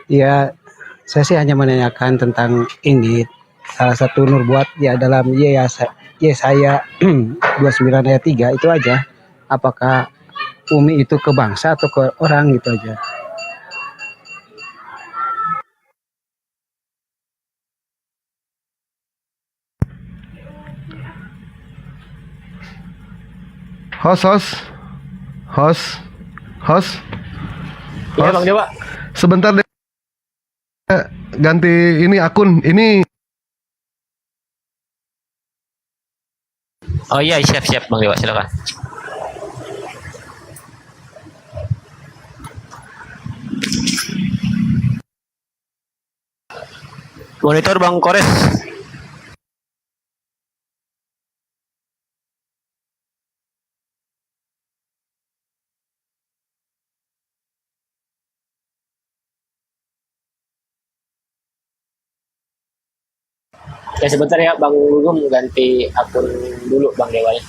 Ya, saya sih hanya menanyakan tentang ini. Salah satu nubuat ya dalam Yesaya 29 ayat 3 itu aja. Apakah Umi itu ke bangsa atau ke orang, gitu aja. Host. Iya Bang Dewa. Sebentar deh. Ganti ini akun. Ini Oh iya, siap Bang Dewa, silakan. Monitor Bang Kores. Ya sebentar ya Bang Gugum, ganti akun dulu Bang Dewa ya.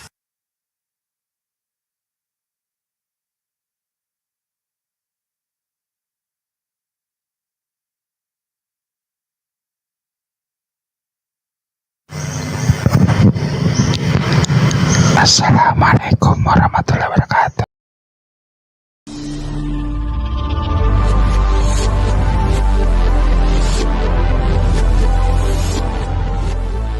Assalamualaikum warahmatullahi wabarakatuh.